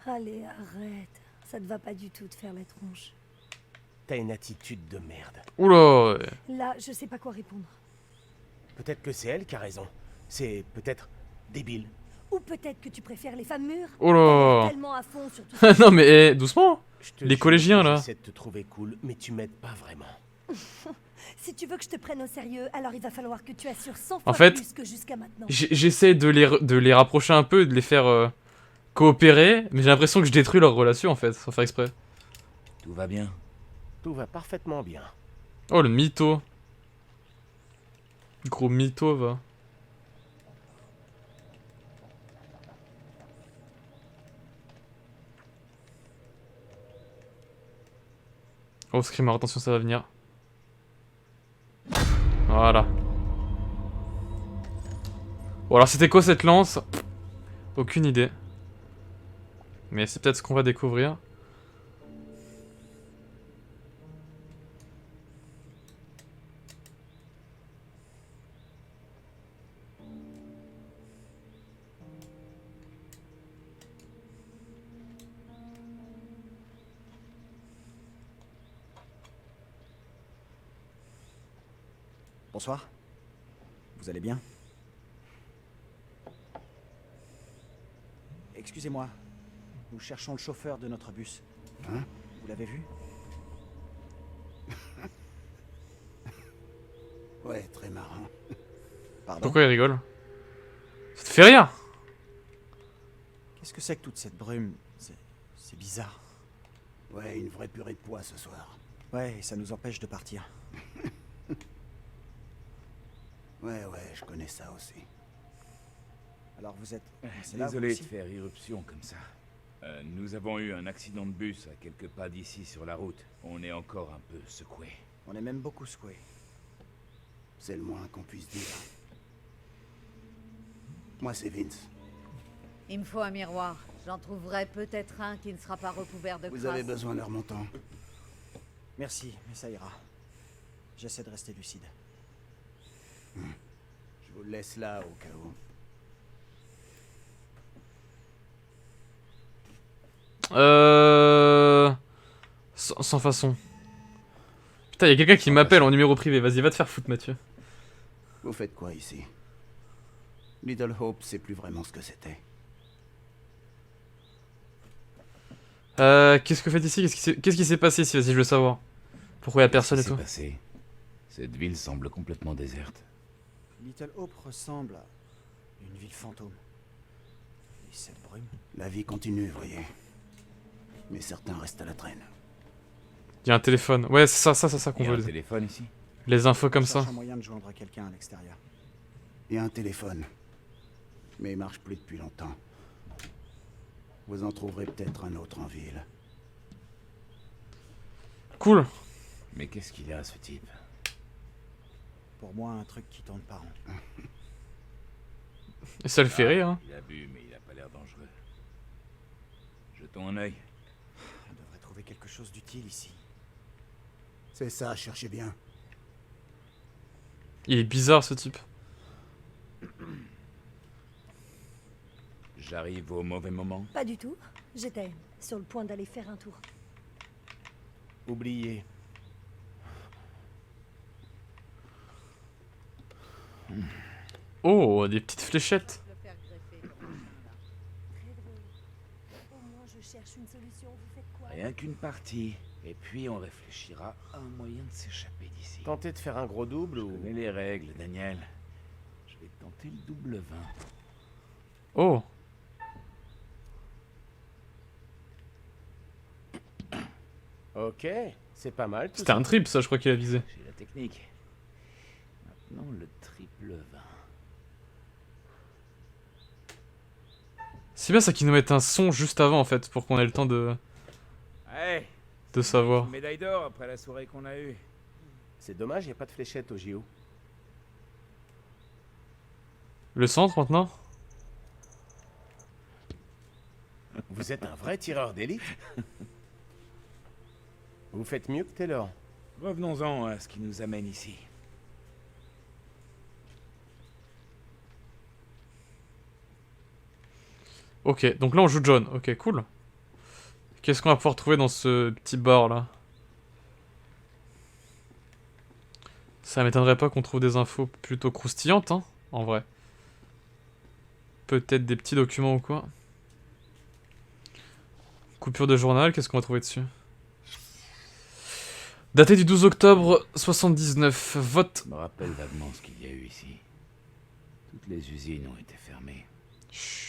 Allez, arrête. Ça te va pas du tout de faire la tronche. T'as une attitude de merde. Oula. Là, je sais pas quoi répondre. Peut-être que c'est elle qui a raison. C'est peut-être débile. Ou peut-être que tu préfères les femmes mûres. Oh là. T'as l'air tellement à fond sur tout ça. Non mais doucement. Je te Les jure collégiens que là. J'essaie de te trouver cool, mais tu m'aides pas vraiment. Si tu veux que je te prenne au sérieux, alors il va falloir que tu assures 100 fois En fait, plus que jusqu'à maintenant. j'essaie de les rapprocher un peu, de les faire coopérer, mais j'ai l'impression que je détruis leur relation en fait, sans faire exprès. Tout va bien. Tout va parfaitement bien. Oh le mytho. Gros mytho va. Oh Screamer, attention ça va venir. Voilà. Bon alors c'était quoi cette lance? Aucune idée. Mais c'est peut-être ce qu'on va découvrir. Bonsoir. Vous allez bien? Excusez-moi. Nous cherchons le chauffeur de notre bus. Hein? Vous l'avez vu? Ouais, très marrant. Pardon? Pourquoi il rigole? Ça te fait rire? Qu'est-ce que c'est que toute cette brume? C'est bizarre. Ouais, une vraie purée de pois ce soir. Ouais, et ça nous empêche de partir. Ouais, je connais ça aussi. Alors vous êtes... c'est là, vous Désolé de aussi faire irruption comme ça. Nous avons eu un accident de bus à quelques pas d'ici sur la route. On est encore un peu secoué. On est même beaucoup secoués. C'est le moins qu'on puisse dire. Moi, c'est Vince. Il me faut un miroir. J'en trouverai peut-être un qui ne sera pas recouvert de Vous crasse. avez besoin d'un remontant? Merci, mais ça ira. J'essaie de rester lucide. Je vous le laisse là, au cas où. Sans façon. Putain, y'a quelqu'un qui m'appelle en numéro privé. Vas-y, va te faire foutre, Mathieu. Vous faites quoi ici? Little Hope, c'est plus vraiment ce que c'était. Qu'est-ce que vous faites ici? Qu'est-ce qui s'est passé ici? Vas-y, je veux savoir. Pourquoi y'a personne et tout? Passé. Cette ville semble complètement déserte. Little Hope ressemble à une ville fantôme. Et cette brume... La vie continue, voyez. Mais certains restent à la traîne. Y'a un téléphone. Ouais, c'est ça qu'on Il y a veut. un téléphone ici? Les infos comme Je cherche ça. un moyen de joindre quelqu'un à l'extérieur. Il y a un téléphone. Mais il marche plus depuis longtemps. Vous en trouverez peut-être un autre en ville. Cool. Mais qu'est-ce qu'il a, ce type? Pour moi, un truc qui tourne par an. Et ça le fait rire, hein. Il a bu, mais il a pas l'air dangereux. Jetons un œil. On devrait trouver quelque chose d'utile ici. C'est ça, cherchez bien. Il est bizarre ce type. J'arrive au mauvais moment. Pas du tout. J'étais sur le point d'aller faire un tour. Oublié. Oh, des petites fléchettes. Très drôle. Au moins, je cherche une solution. Vous faites quoi? Rien qu'une partie. Et puis on réfléchira à un moyen de s'échapper d'ici. Tenter de faire un gros double ou... Je connais les règles, Daniel. Je vais tenter le double 20. Oh. Ok, c'est pas mal. tout C'était ça. un trip ça, je crois qu'il a visé. J'ai la technique. Maintenant le triple 20. C'est bien ça qu'ils nous mettent un son juste avant en fait, pour qu'on ait le temps de Hey, savoir. une médaille d'or après la soirée qu'on a eue. C'est dommage, il n'y a pas de fléchette au JO. Le centre maintenant? Vous êtes un vrai tireur d'élite. Vous faites mieux que Taylor. Revenons-en à ce qui nous amène ici. Ok, donc là on joue John. Ok, cool. Qu'est-ce qu'on va pouvoir trouver dans ce petit bar là? Ça m'étonnerait pas qu'on trouve des infos plutôt croustillantes, hein, en vrai. Peut-être des petits documents ou quoi. Coupure de journal, qu'est-ce qu'on va trouver dessus? Daté du 12 octobre 79, vote. Je me rappelle vaguement ce qu'il y a eu ici. Toutes les usines ont été fermées. Chut.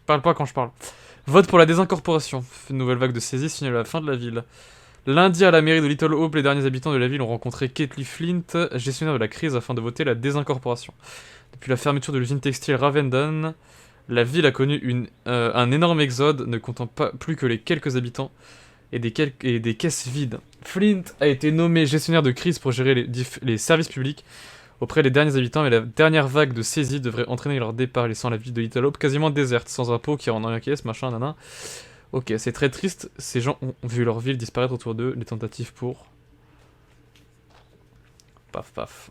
Parle pas quand je parle. Vote pour la désincorporation. Une nouvelle vague de saisie signale la fin de la ville. Lundi, à la mairie de Little Hope, les derniers habitants de la ville ont rencontré Caitlin Flint, gestionnaire de la crise, afin de voter la désincorporation. Depuis la fermeture de l'usine textile Ravenden, la ville a connu un énorme exode, ne comptant pas plus que les quelques habitants et des caisses vides. Flint a été nommé gestionnaire de crise pour gérer les services publics auprès des derniers habitants, mais la dernière vague de saisie devrait entraîner leur départ, laissant la ville de Little Hope quasiment déserte, sans impôts qui rendent en caisse, machin, nana. Ok, c'est très triste, ces gens ont vu leur ville disparaître autour d'eux, les tentatives pour... Paf paf.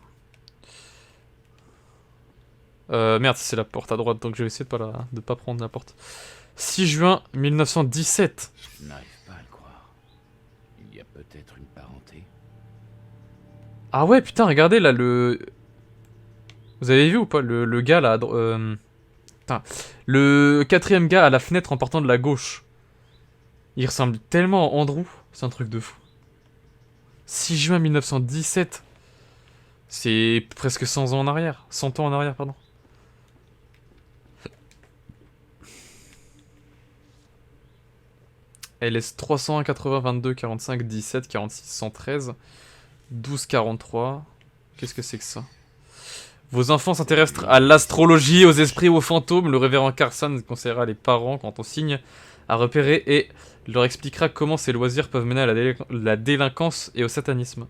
Merde, c'est la porte à droite, donc je vais essayer de pas prendre la porte. 6 juin 1917. Je n'arrive pas à le croire. Il y a peut-être une parenté. Ah ouais, putain, regardez là, le... Vous avez vu ou pas, le gars là... Putain, le quatrième gars à la fenêtre en partant de la gauche. Il ressemble tellement à Andrew, c'est un truc de fou. 6 juin 1917. C'est presque 100 ans en arrière. 100 ans en arrière, pardon. LS 301 80 22 45 17 46 113 12 43. Qu'est-ce que c'est que ça? Vos enfants s'intéressent à l'astrologie, aux esprits ou aux fantômes. Le révérend Carson conseillera les parents quand on signe à repérer et leur expliquera comment ces loisirs peuvent mener à la délinquance et au satanisme.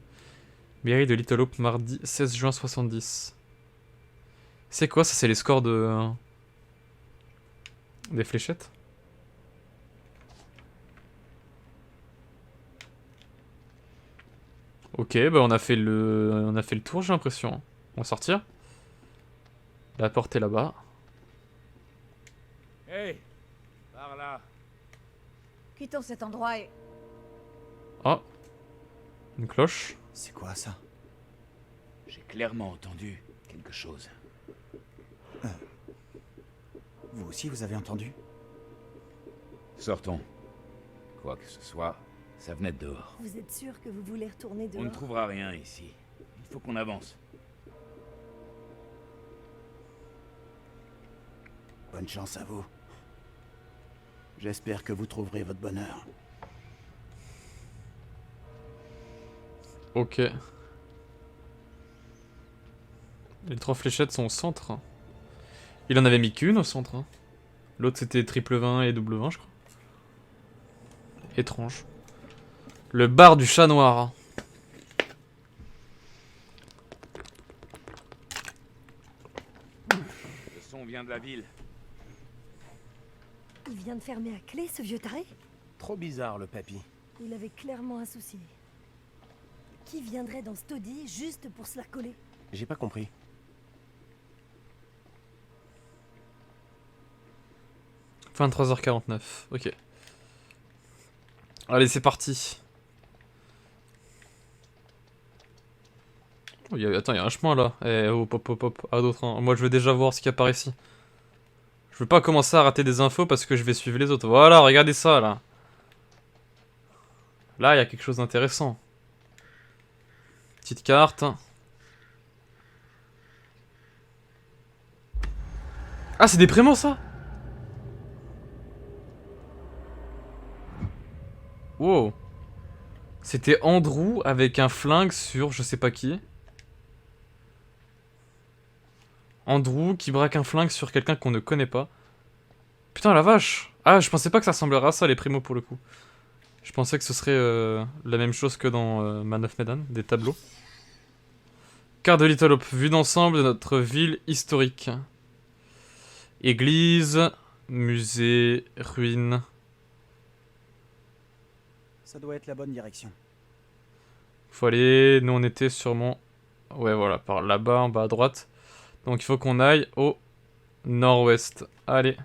Mairie de Little Hope, mardi 16 juin 70. C'est quoi ça? C'est les scores de... des fléchettes? Ok, bah on a fait le tour, j'ai l'impression. On va sortir. La porte est là-bas. Hey, par là. Quittons cet endroit et... Ah, une cloche. C'est quoi ça? J'ai clairement entendu quelque chose. Vous aussi, vous avez entendu? Sortons. Quoi que ce soit, ça venait de dehors. Vous êtes sûr que vous voulez retourner dehors? On ne trouvera rien ici. Il faut qu'on avance. Bonne chance à vous. J'espère que vous trouverez votre bonheur. Ok. Les 3 fléchettes sont au centre. Il en avait mis qu'une au centre. Hein. L'autre c'était triple 20 et double 20, je crois. Étrange. Le bar du chat noir. Le son vient de la ville. Il vient de fermer à clé, ce vieux taré? Trop bizarre, le papy. Il avait clairement un souci. Qui viendrait dans ce taudis juste pour se la coller? J'ai pas compris. Fin 23h49, ok. Allez, c'est parti. Oh, attends, il y a un chemin là. Eh, hop, hop, hop, hop. Ah, d'autres. Hein. Moi, je veux déjà voir ce qu'il y a par ici. Je veux pas commencer à rater des infos parce que je vais suivre les autres. Voilà, regardez ça là. Là, il y a quelque chose d'intéressant. Petite carte. Ah, c'est des prémons ça? Wow. C'était Andrew avec un flingue sur je sais pas qui. Andrew qui braque un flingue sur quelqu'un qu'on ne connaît pas. Putain, la vache. Ah, je pensais pas que ça ressemblerait à ça, les primos, pour le coup. Je pensais que ce serait la même chose que dans Man of Medan, des tableaux. Carte de Little Hope, vue d'ensemble de notre ville historique. Église, musée, ruines. Ça doit être la bonne direction. Faut aller... Nous, on était sûrement... Ouais, voilà, par là-bas, en bas à droite. Donc, il faut qu'on aille au nord-ouest. Allez.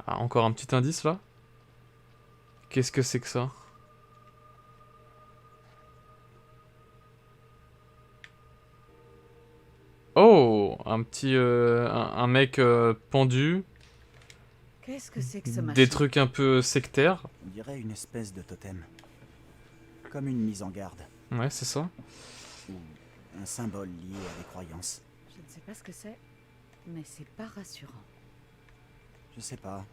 Ah, encore un petit indice, là. Qu'est-ce que c'est que ça? Oh, un petit... un mec pendu. Qu'est-ce que c'est que ce machin? Des trucs un peu sectaires. On dirait une espèce de totem. Comme une mise en garde. Ouais, c'est ça. Ou un symbole lié à des croyances. Je ne sais pas ce que c'est, mais c'est pas rassurant. Je sais pas.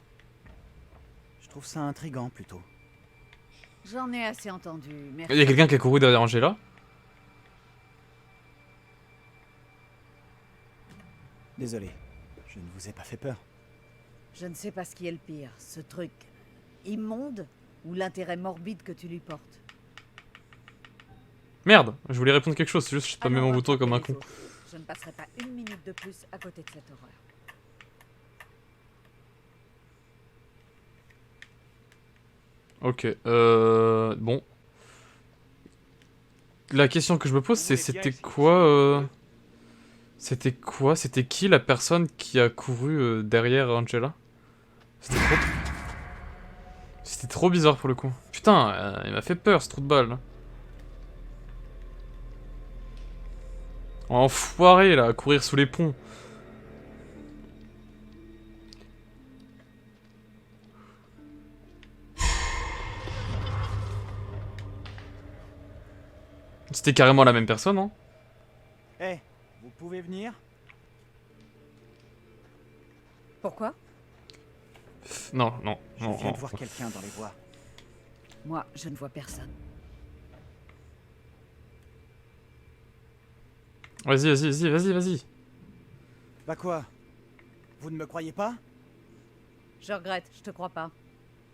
Je trouve ça intriguant plutôt. J'en ai assez entendu, merci. Il y a quelqu'un qui a couru derrière Angela. Désolé, je ne vous ai pas fait peur. Je ne sais pas ce qui est le pire, ce truc immonde ou l'intérêt morbide que tu lui portes. Merde, je voulais répondre quelque chose, c'est juste que je pas mis Alors, mon bouton comme un rattrapez con. les autres. Je ne passerai pas une minute de plus à côté de cette horreur. Ok, bon. La question que je me pose, c'est c'était quoi C'était qui la personne qui a couru derrière Angela? C'était trop bizarre pour le coup. Putain, il m'a fait peur ce trou de balle. Là. Enfoiré là, à courir sous les ponts. C'était carrément la même personne, hein? Eh, vous pouvez venir? Pourquoi? Non, non, Je non. viens non. de voir quelqu'un dans les bois. Moi, je ne vois personne. Vas-y, vas-y, vas-y, vas-y, vas-y. Bah quoi? Vous ne me croyez pas? Je regrette, je te crois pas.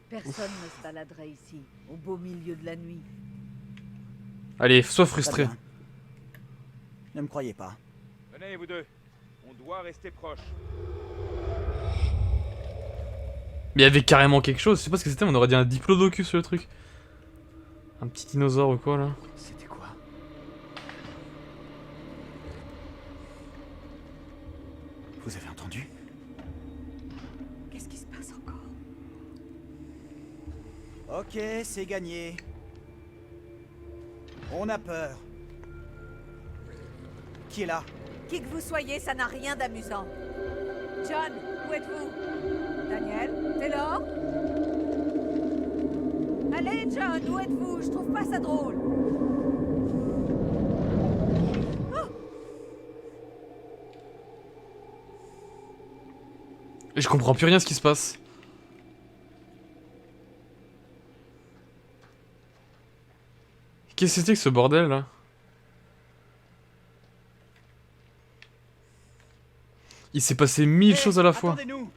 Personne ne se baladerait ici, au beau milieu de la nuit. Allez, sois Très frustré. bien. Ne me croyez pas. Venez, vous deux. On doit rester proches. Mais il y avait carrément quelque chose, je sais pas ce que c'était, on aurait dit un diplodocus sur le truc. Un petit dinosaure ou quoi là. C'était quoi? Vous avez entendu? Qu'est-ce qui se passe encore? Ok, c'est gagné. On a peur. Qui est là? Qui que vous soyez, ça n'a rien d'amusant. John, où êtes-vous? Daniel, Taylor? Allez, John, où êtes-vous? Je trouve pas ça drôle. Et je comprends plus rien ce qui se passe. Qu'est-ce que c'était que ce bordel là? Il s'est passé 1000 choses à la fois. Attendez-nous.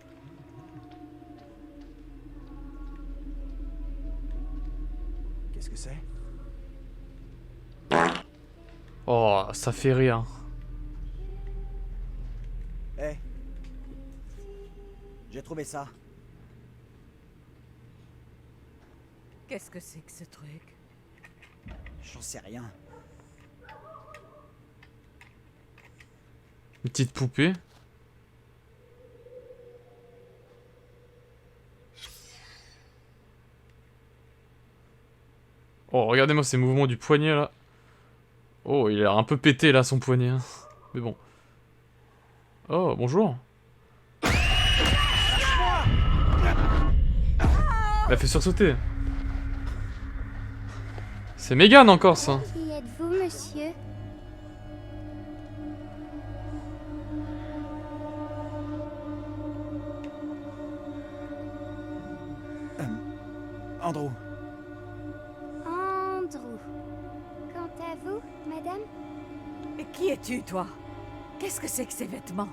Qu'est-ce que c'est? Oh, ça fait rire. Eh. J'ai trouvé ça. Qu'est-ce que c'est que ce truc? J'en sais rien. Une petite poupée. Oh, regardez-moi ces mouvements du poignet là. Oh, il a l'air un peu pété là son poignet. Hein. Mais bon. Oh, bonjour. Il a fait sursauter. C'est Megan encore ça. Qui êtes-vous, monsieur? Andrew. Andrew. Quant à vous, madame? Et qui es-tu, toi? Qu'est-ce que c'est que ces vêtements?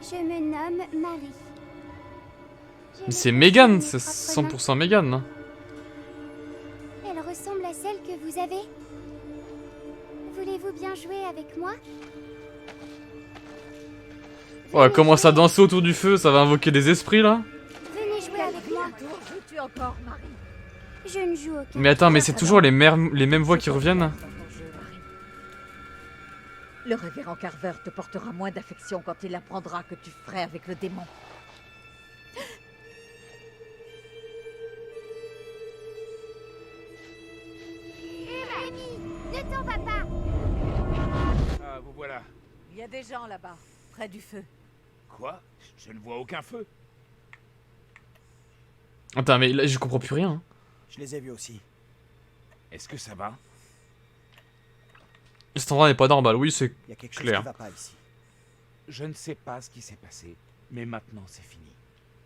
Je me nomme Marie. Mais c'est Megan, c'est 100% Megan. Hein. Elle ressemble à celle que vous avez. Voulez-vous bien jouer avec moi? Ouais, commence à danser autour du feu, ça va invoquer des esprits là. Venez jouer avec moi. Joues-tu encore, Marie? Je ne joue aucun. Mais attends, mais c'est toujours les mêmes voix qui reviennent. Le révérend Carver te portera moins d'affection quand il apprendra que tu ferais avec le démon. Ne t'en va pas. Ah, vous voilà. Il y a des gens là-bas, près du feu. Quoi? Je ne vois aucun feu. Attends, mais là, je comprends plus rien. Hein. Je les ai vus aussi. Est-ce que ça va? Cet endroit n'est pas normal, oui, c'est Il y a quelque chose clair. qui va pas ici. Je ne sais pas ce qui s'est passé, mais maintenant c'est fini.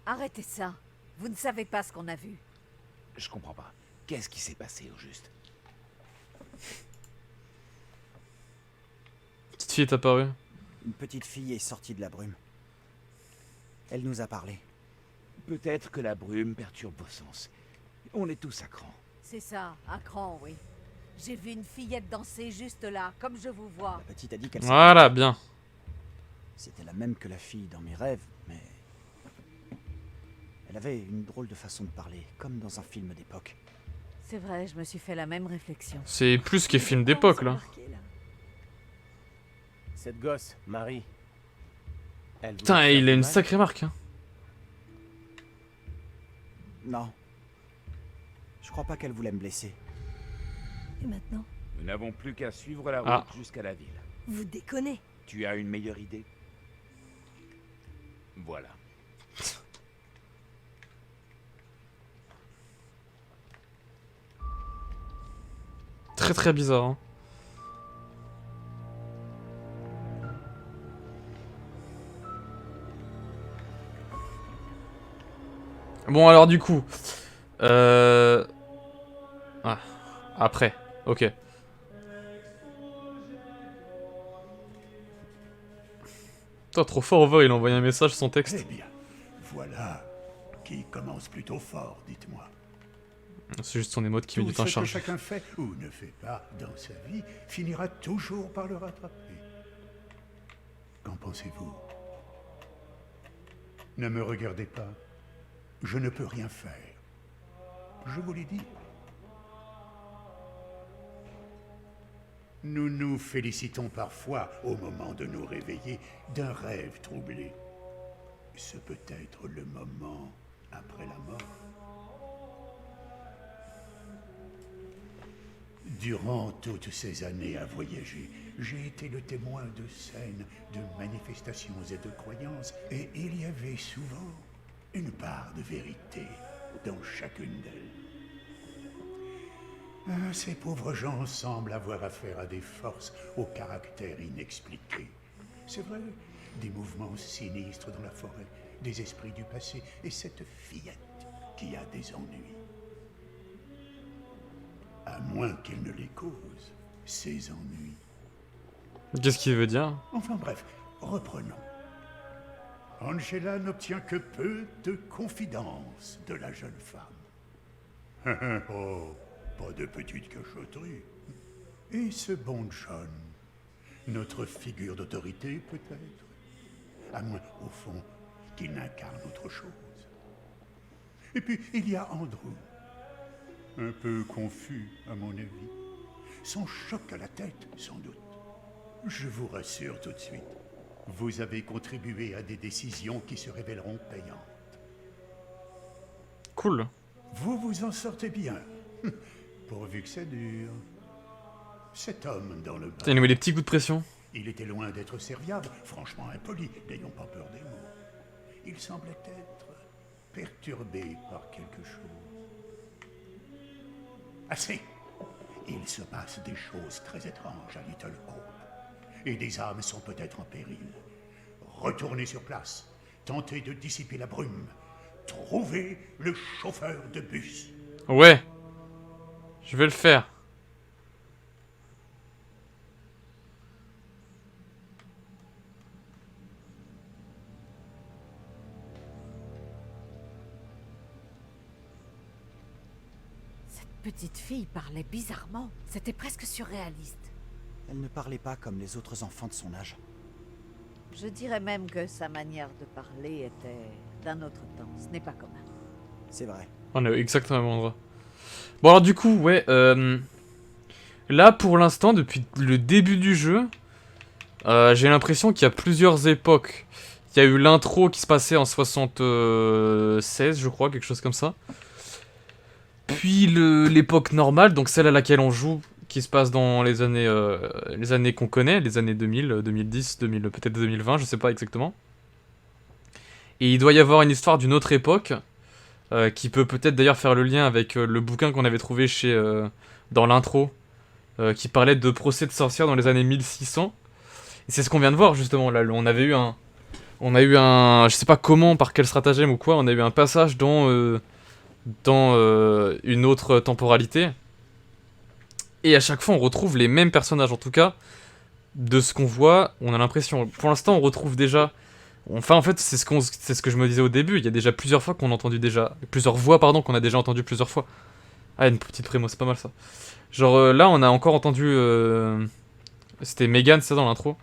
Arrêtez ça. Vous ne savez pas ce qu'on a vu. Je comprends pas. Qu'est-ce qui s'est passé au juste? Petite fille est apparue. Une petite fille est sortie de la brume. Elle nous a parlé. Peut-être que la brume perturbe vos sens. On est tous à cran. C'est ça, à cran, oui. J'ai vu une fillette danser juste là, comme je vous vois. La petite a dit qu'elle Voilà, bien. C'était la même que la fille dans mes rêves, mais... Elle avait une drôle de façon de parler, comme dans un film d'époque. C'est vrai, je me suis fait la même réflexion. C'est plus que film d'époque là. Cette gosse, Marie. Elle Putain, voulait il faire a une du mal. sacrée marque. Hein. Non. Je crois pas qu'elle voulait me blesser. Et maintenant? Nous n'avons plus qu'à suivre la route Ah. jusqu'à la ville. Vous déconnez. Tu as une meilleure idée? Voilà. Très très bizarre. Hein. Bon alors du coup, ah, après, ok. Putain, trop fort, Over, il a envoyé un message sans texte. Eh bien, voilà qui commence plutôt fort, dites-moi. C'est juste son émote qui met Tout du temps à ce que charger. chacun fait ou ne fait pas dans sa vie finira toujours par le rattraper. Qu'en pensez-vous? Ne me regardez pas. Je ne peux rien faire. Je vous l'ai dit. Nous nous félicitons parfois, au moment de nous réveiller, d'un rêve troublé. Ce peut être le moment après la mort. Durant toutes ces années à voyager, j'ai été le témoin de scènes, de manifestations et de croyances, et il y avait souvent une part de vérité dans chacune d'elles. Ces pauvres gens semblent avoir affaire à des forces au caractère inexpliqué. C'est vrai, des mouvements sinistres dans la forêt, des esprits du passé, et cette fillette qui a des ennuis. À moins qu'elle ne les cause, ces ennuis. Qu'est-ce qu'il veut dire? Enfin bref, reprenons. Angela n'obtient que peu de confidence de la jeune femme. Oh, pas de petite cachotterie. Et ce bon John, notre figure d'autorité peut-être, à moins au fond qu'il n'incarne autre chose. Et puis il y a Andrew, un peu confus à mon avis, son choc à la tête sans doute. Je vous rassure tout de suite. Vous avez contribué à des décisions qui se révéleront payantes. Cool. Vous vous en sortez bien. Pourvu que ça dure. Cet homme dans le Putain, il nous met des petits coups de pression. il était loin d'être serviable, franchement impoli, n'ayons pas peur des mots. Il semblait être perturbé par quelque chose. Assez. Il se passe des choses très étranges à Little Hope. Et des âmes sont peut-être en péril. Retournez sur place, tentez de dissiper la brume, trouvez le chauffeur de bus. Ouais. Je vais le faire. petite fille parlait bizarrement. C'était presque surréaliste. Elle ne parlait pas comme les autres enfants de son âge. Je dirais même que sa manière de parler était d'un autre temps. Ce n'est pas commun. C'est vrai. On est exactement au même endroit. Bon alors du coup, ouais, là pour l'instant, depuis le début du jeu, j'ai l'impression qu'il y a plusieurs époques. Il y a eu l'intro qui se passait en 76, je crois, quelque chose comme ça. Puis l'époque normale, donc celle à laquelle on joue, qui se passe dans les années qu'on connaît, les années 2000, 2010, 2000, peut-être 2020, je sais pas exactement. Et il doit y avoir une histoire d'une autre époque, qui peut peut-être d'ailleurs faire le lien avec le bouquin qu'on avait trouvé dans l'intro, qui parlait de procès de sorcières dans les années 1600. Et c'est ce qu'on vient de voir justement là. On a eu un, je sais pas comment, par quel stratagème ou quoi, on a eu un passage dans une autre temporalité. Et à chaque fois on retrouve les mêmes personnages, en tout cas, de ce qu'on voit, on a l'impression. Pour l'instant on retrouve déjà... Enfin en fait c'est ce que je me disais au début, il y a déjà plusieurs fois qu'on a entendu déjà... Plusieurs voix pardon, qu'on a déjà entendu plusieurs fois. Ah une petite prémo, c'est pas mal ça. Genre là on a encore entendu... C'était Megan, c'est ça dans l'intro.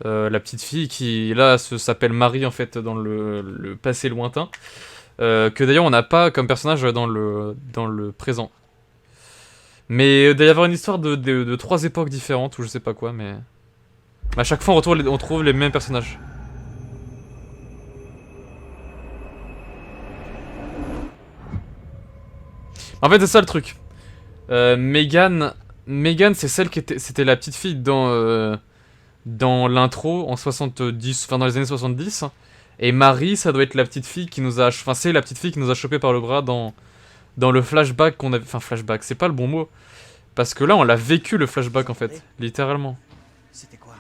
La petite fille qui là s'appelle Marie en fait dans le passé lointain. Que d'ailleurs on n'a pas comme personnage dans le présent. Mais il doit y avoir une histoire de 3 époques différentes ou je sais pas quoi, mais à chaque fois on trouve les mêmes personnages. En fait c'est ça le truc. Megan c'est celle c'était la petite fille dans l'intro en 70, enfin dans les années 70. Et Marie ça doit être la petite fille qui nous a, enfin c'est la petite fille qui nous a chopé par le bras dans le flashback qu'on avait, enfin flashback c'est pas le bon mot. Parce que là on l'a vécu le flashback en fait, littéralement. C'était quoi?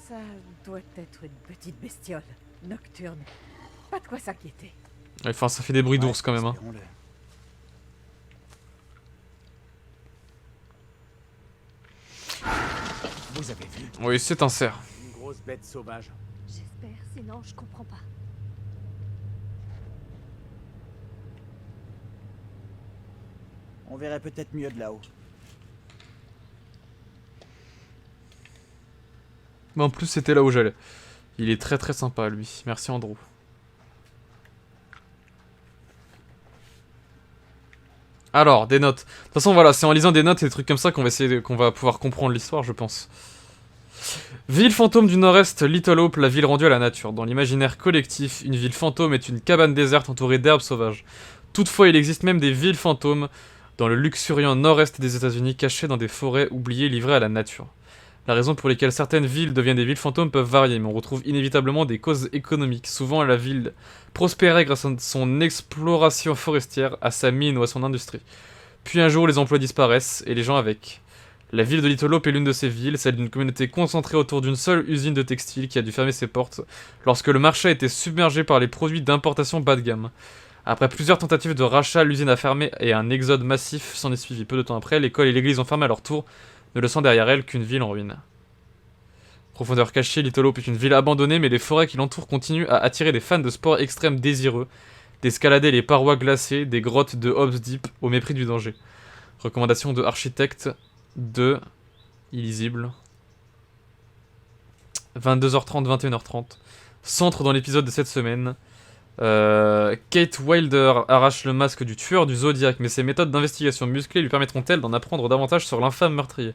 Ça doit être une petite bestiole nocturne. Pas de quoi s'inquiéter. Enfin ça fait des bruits d'ours quand même hein. Vous avez vu? Oui, c'est un cerf. Une grosse bête sauvage. J'espère, sinon je comprends pas. On verrait peut-être mieux de là-haut. Mais en plus c'était là où j'allais. Il est très très sympa lui. Merci Andrew. Alors, des notes. De toute façon, voilà, c'est en lisant des notes et des trucs comme ça qu'on va pouvoir comprendre l'histoire, je pense. Ville fantôme du Nord-Est, Little Hope, la ville rendue à la nature. Dans l'imaginaire collectif, une ville fantôme est une cabane déserte entourée d'herbes sauvages. Toutefois, il existe même des villes fantômes dans le luxuriant Nord-Est des États-Unis, cachées dans des forêts oubliées livrées à la nature. La raison pour laquelle certaines villes deviennent des villes fantômes peuvent varier, mais on retrouve inévitablement des causes économiques. Souvent, la ville prospérait grâce à son exploration forestière, à sa mine ou à son industrie. Puis un jour, les emplois disparaissent, et les gens avec. La ville de Little Hope est l'une de ces villes, celle d'une communauté concentrée autour d'une seule usine de textile qui a dû fermer ses portes lorsque le marché a été submergé par les produits d'importation bas de gamme. Après plusieurs tentatives de rachat, l'usine a fermé et un exode massif s'en est suivi. Peu de temps après, l'école et l'église ont fermé à leur tour, ne laissant derrière elle qu'une ville en ruine. Profondeur cachée, Little Hope est une ville abandonnée, mais les forêts qui l'entourent continuent à attirer des fans de sport extrêmes désireux d'escalader les parois glacées des grottes de Hobbs Deep au mépris du danger. Recommandation de architecte de illisible. 22h30, 21h30. Centre dans l'épisode de cette semaine. Kate Wilder arrache le masque du tueur du Zodiac, mais ses méthodes d'investigation musclées lui permettront-elles d'en apprendre davantage sur l'infâme meurtrier?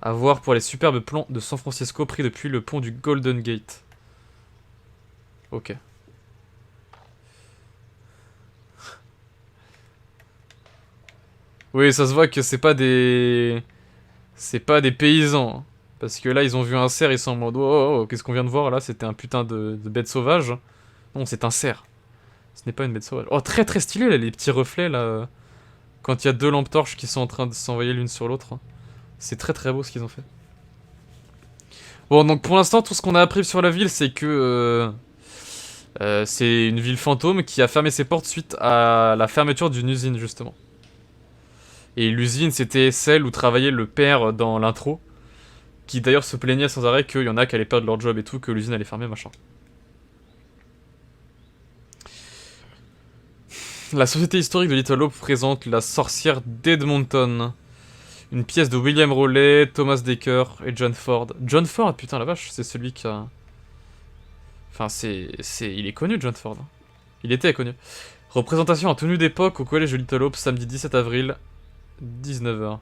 À voir pour les superbes plans de San Francisco pris depuis le pont du Golden Gate. Ok. Oui, ça se voit que c'est pas des paysans. Parce que là, ils ont vu un cerf, ils sont en mode oh, qu'est-ce qu'on vient de voir là? C'était un putain de bête sauvage. Non, c'est un cerf. Ce n'est pas une bête sauvage. Oh, très très stylé là, les petits reflets là. Quand il y a 2 lampes torches qui sont en train de s'envoyer l'une sur l'autre. C'est très très beau ce qu'ils ont fait. Bon, donc pour l'instant, tout ce qu'on a appris sur la ville, c'est que c'est une ville fantôme qui a fermé ses portes suite à la fermeture d'une usine, justement. Et l'usine, c'était celle où travaillait le père dans l'intro, qui d'ailleurs se plaignait sans arrêt qu'il y en a qui allaient perdre leur job et tout, que l'usine allait fermer, machin. La société historique de Little Hope présente La sorcière d'Edmonton. Une pièce de William Rowley, Thomas Dekker et John Ford. John Ford, putain la vache, c'est celui qui a... Enfin, il est connu, John Ford. Il était connu. Représentation en tenue d'époque au collège de Little Hope, samedi 17 avril, 19h.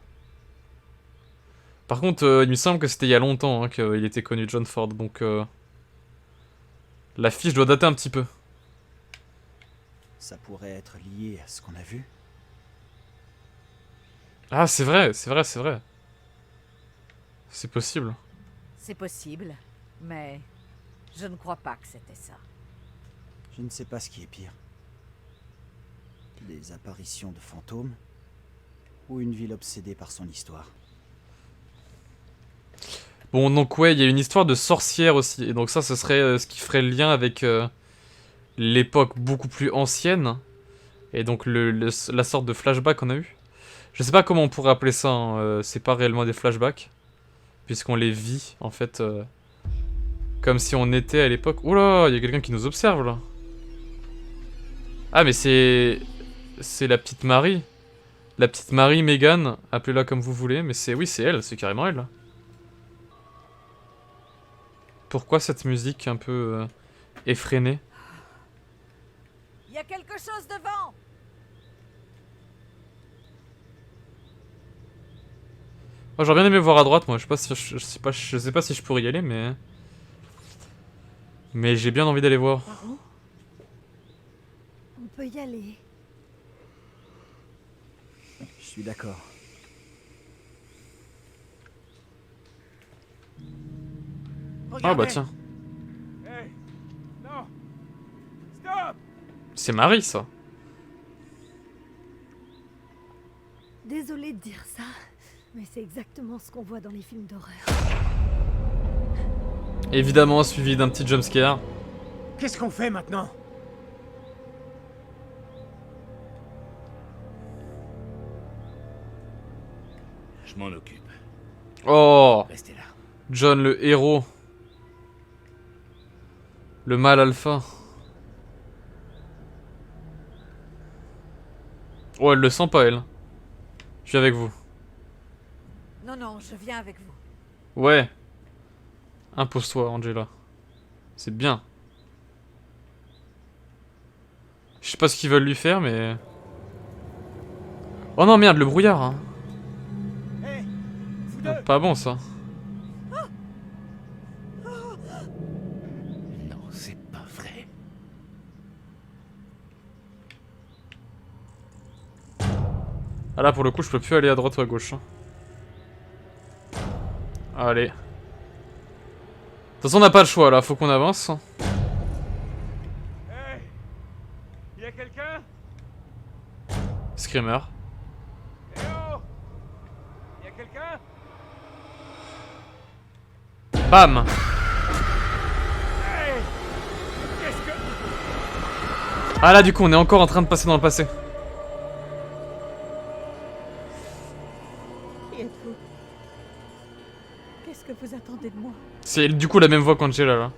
Par contre, il me semble que c'était il y a longtemps hein, qu'il était connu, John Ford, donc... La fiche doit dater un petit peu. Ça pourrait être lié à ce qu'on a vu. Ah, c'est vrai, c'est vrai, c'est vrai. C'est possible. C'est possible, mais je ne crois pas que c'était ça. Je ne sais pas ce qui est pire. Les apparitions de fantômes ou une ville obsédée par son histoire. Bon, donc ouais, il y a une histoire de sorcière aussi. Et donc ça, ce serait ce qui ferait le lien avec l'époque beaucoup plus ancienne. Et donc la sorte de flashback qu'on a eu. Je sais pas comment on pourrait appeler ça, hein. C'est pas réellement des flashbacks. Puisqu'on les vit, en fait, comme si on était à l'époque. Oula, il y a quelqu'un qui nous observe, là. Ah, mais c'est la petite Marie. La petite Marie Megan, appelez-la comme vous voulez. Mais oui, c'est elle, c'est carrément elle, là. Pourquoi cette musique un peu effrénée? Il y a quelque chose devant. Moi j'aurais bien aimé voir à droite, moi je sais pas si je sais pas si je pourrais y aller, mais j'ai bien envie d'aller voir. On peut y aller. Je suis d'accord. Ah bah tiens. Hey, non. Stop. C'est Marie ça. Désolée de dire ça, mais c'est exactement ce qu'on voit dans les films d'horreur. Évidemment suivi d'un petit jumpscare. Qu'est-ce qu'on fait maintenant? Je m'en occupe. Oh, Restez là. John le héros. Le mâle alpha. Oh, elle le sent pas, elle. Je suis avec vous. Non, non, je viens avec vous. Ouais. Impose-toi, Angela. C'est bien. Je sais pas ce qu'ils veulent lui faire, mais... Oh non, merde, le brouillard. Hein. Pas bon, ça. Non, c'est pas vrai. Ah là, pour le coup, je peux plus aller à droite ou à gauche. Hein. Allez. De toute façon, on n'a pas le choix, là. Faut qu'on avance. Hey, y a quelqu'un? Screamer. Eh oh, y a quelqu'un? Bam! Hey, qu'est-ce que... Ah là, du coup, on est encore en train de passer dans le passé. Qui êtes-vous? Qu'est-ce que vous attendez de moi? C'est du coup la même voix qu'Angela, là.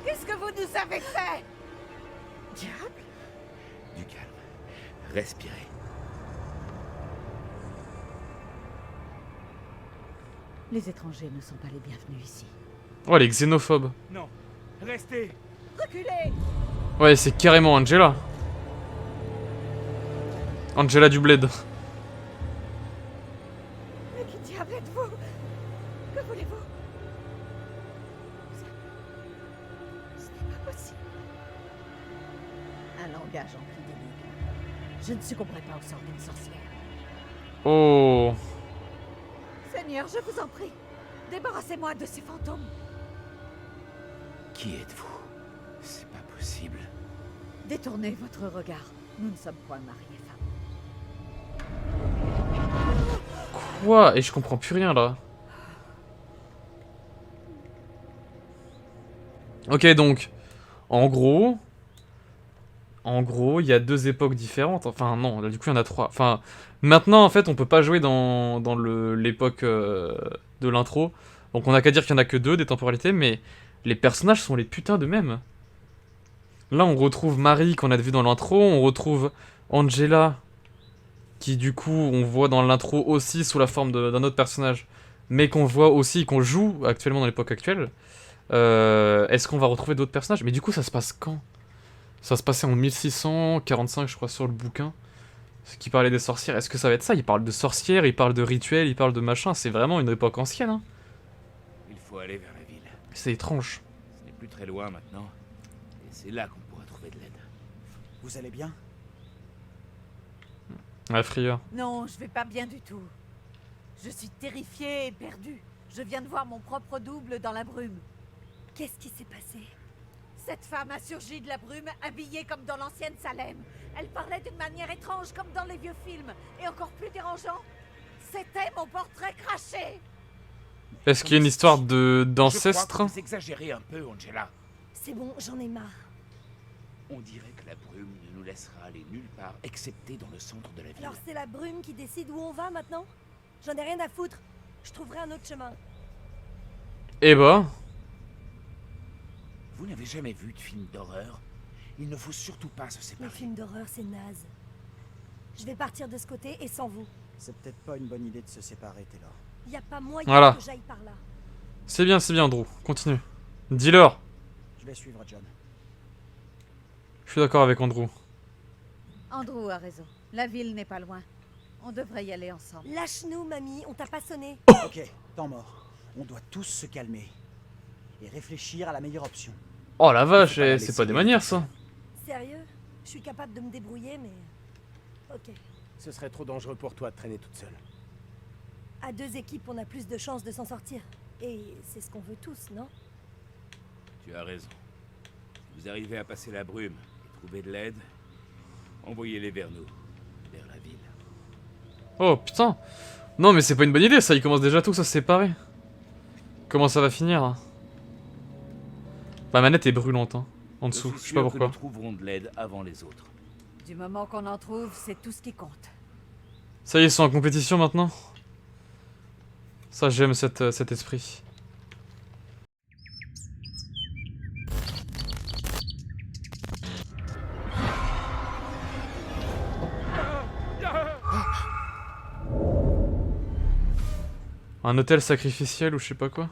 Qu'est-ce que vous nous avez fait? Diable? Du calme. Respirez. Les étrangers ne sont pas les bienvenus ici. Oh, elle est xénophobe. Non, restez. Reculez! Ouais, c'est carrément Angela. Angela du bled. Mais qui diable êtes-vous? Que voulez-vous? Ce n'est pas possible. Un langage empli d'énigmes. Je ne succomberai pas au sort d'une sorcière. Oh. Seigneur, je vous en prie, débarrassez-moi de ces fantômes. Qui êtes-vous? C'est pas possible. Détournez votre regard. Nous ne sommes point mari et femme. Quoi? Et je comprends plus rien, là. Ok, donc, en gros, il y a deux époques différentes. Enfin, non, là, du coup, il y en a trois. Enfin, maintenant, en fait, on peut pas jouer dans l'époque de l'intro. Donc, on a qu'à dire qu'il y en a que deux des temporalités, mais les personnages sont les putains de mêmes. Là, on retrouve Marie qu'on a vu dans l'intro, on retrouve Angela, qui du coup, on voit dans l'intro aussi sous la forme d'un autre personnage, mais qu'on voit aussi, qu'on joue actuellement dans l'époque actuelle. Est-ce qu'on va retrouver d'autres personnages? Mais du coup, ça se passe quand? Ça se passait en 1645, je crois, sur le bouquin. Ce qui parlait des sorcières. Est-ce que ça va être ça? Il parle de sorcières, il parle de rituels, il parle de machin. C'est vraiment une époque ancienne, hein. Il faut aller vers la ville. C'est étrange. Ce n'est plus très loin maintenant. Et c'est là qu'on pourra trouver de l'aide. Vous allez bien? La frayeur. Non, je vais pas bien du tout. Je suis terrifiée et perdue. Je viens de voir mon propre double dans la brume. Qu'est-ce qui s'est passé? Cette femme a surgi de la brume, habillée comme dans l'ancienne Salem. Elle parlait d'une manière étrange, comme dans les vieux films. Et encore plus dérangeant, c'était mon portrait craché. Est-ce qu'il y a une histoire Je d'ancêtre? crois que vous exagérez un peu, Angela. C'est bon, j'en ai marre. On dirait que la brume ne nous laissera aller nulle part, excepté dans le centre de la ville. Alors c'est la brume qui décide où on va maintenant? J'en ai rien à foutre. Je trouverai un autre chemin. Eh bah... Vous n'avez jamais vu de film d'horreur? Il ne faut surtout pas se Les séparer. films d'horreur, c'est naze. Je vais partir de ce côté et sans vous. C'est peut-être pas une bonne idée de se séparer, Taylor. Y a pas moyen Voilà. que j'aille par là. C'est bien, Andrew. Continue. Dis-leur. Je vais suivre John. Je suis d'accord avec Andrew. Andrew a raison. La ville n'est pas loin. On devrait y aller ensemble. Lâche-nous, mamie, on t'a pas sonné. Ok, temps mort. On doit tous se calmer. Et réfléchir à la meilleure option. Oh la vache, Faut pas la c'est laisser pas des manières ça. Sérieux? Je suis capable de me débrouiller, mais... Ok. Ce serait trop dangereux pour toi de traîner toute seule. À deux équipes, on a plus de chances de s'en sortir. Et c'est ce qu'on veut tous, non? Tu as raison. Si vous arrivez à passer la brume et trouver de l'aide, envoyez-les vers nous, vers la ville. Oh putain. Non mais c'est pas une bonne idée ça, ils commencent déjà tous à se séparer. Comment ça va finir hein? Ma manette est brûlante hein, en dessous, je sais pas pourquoi. Nous trouverons de l'aide avant les autres. Du moment qu'on en trouve, c'est tout ce qui compte. Ça y est, ils sont en compétition maintenant. Ça j'aime cet esprit. Un hôtel sacrificiel ou je sais pas quoi.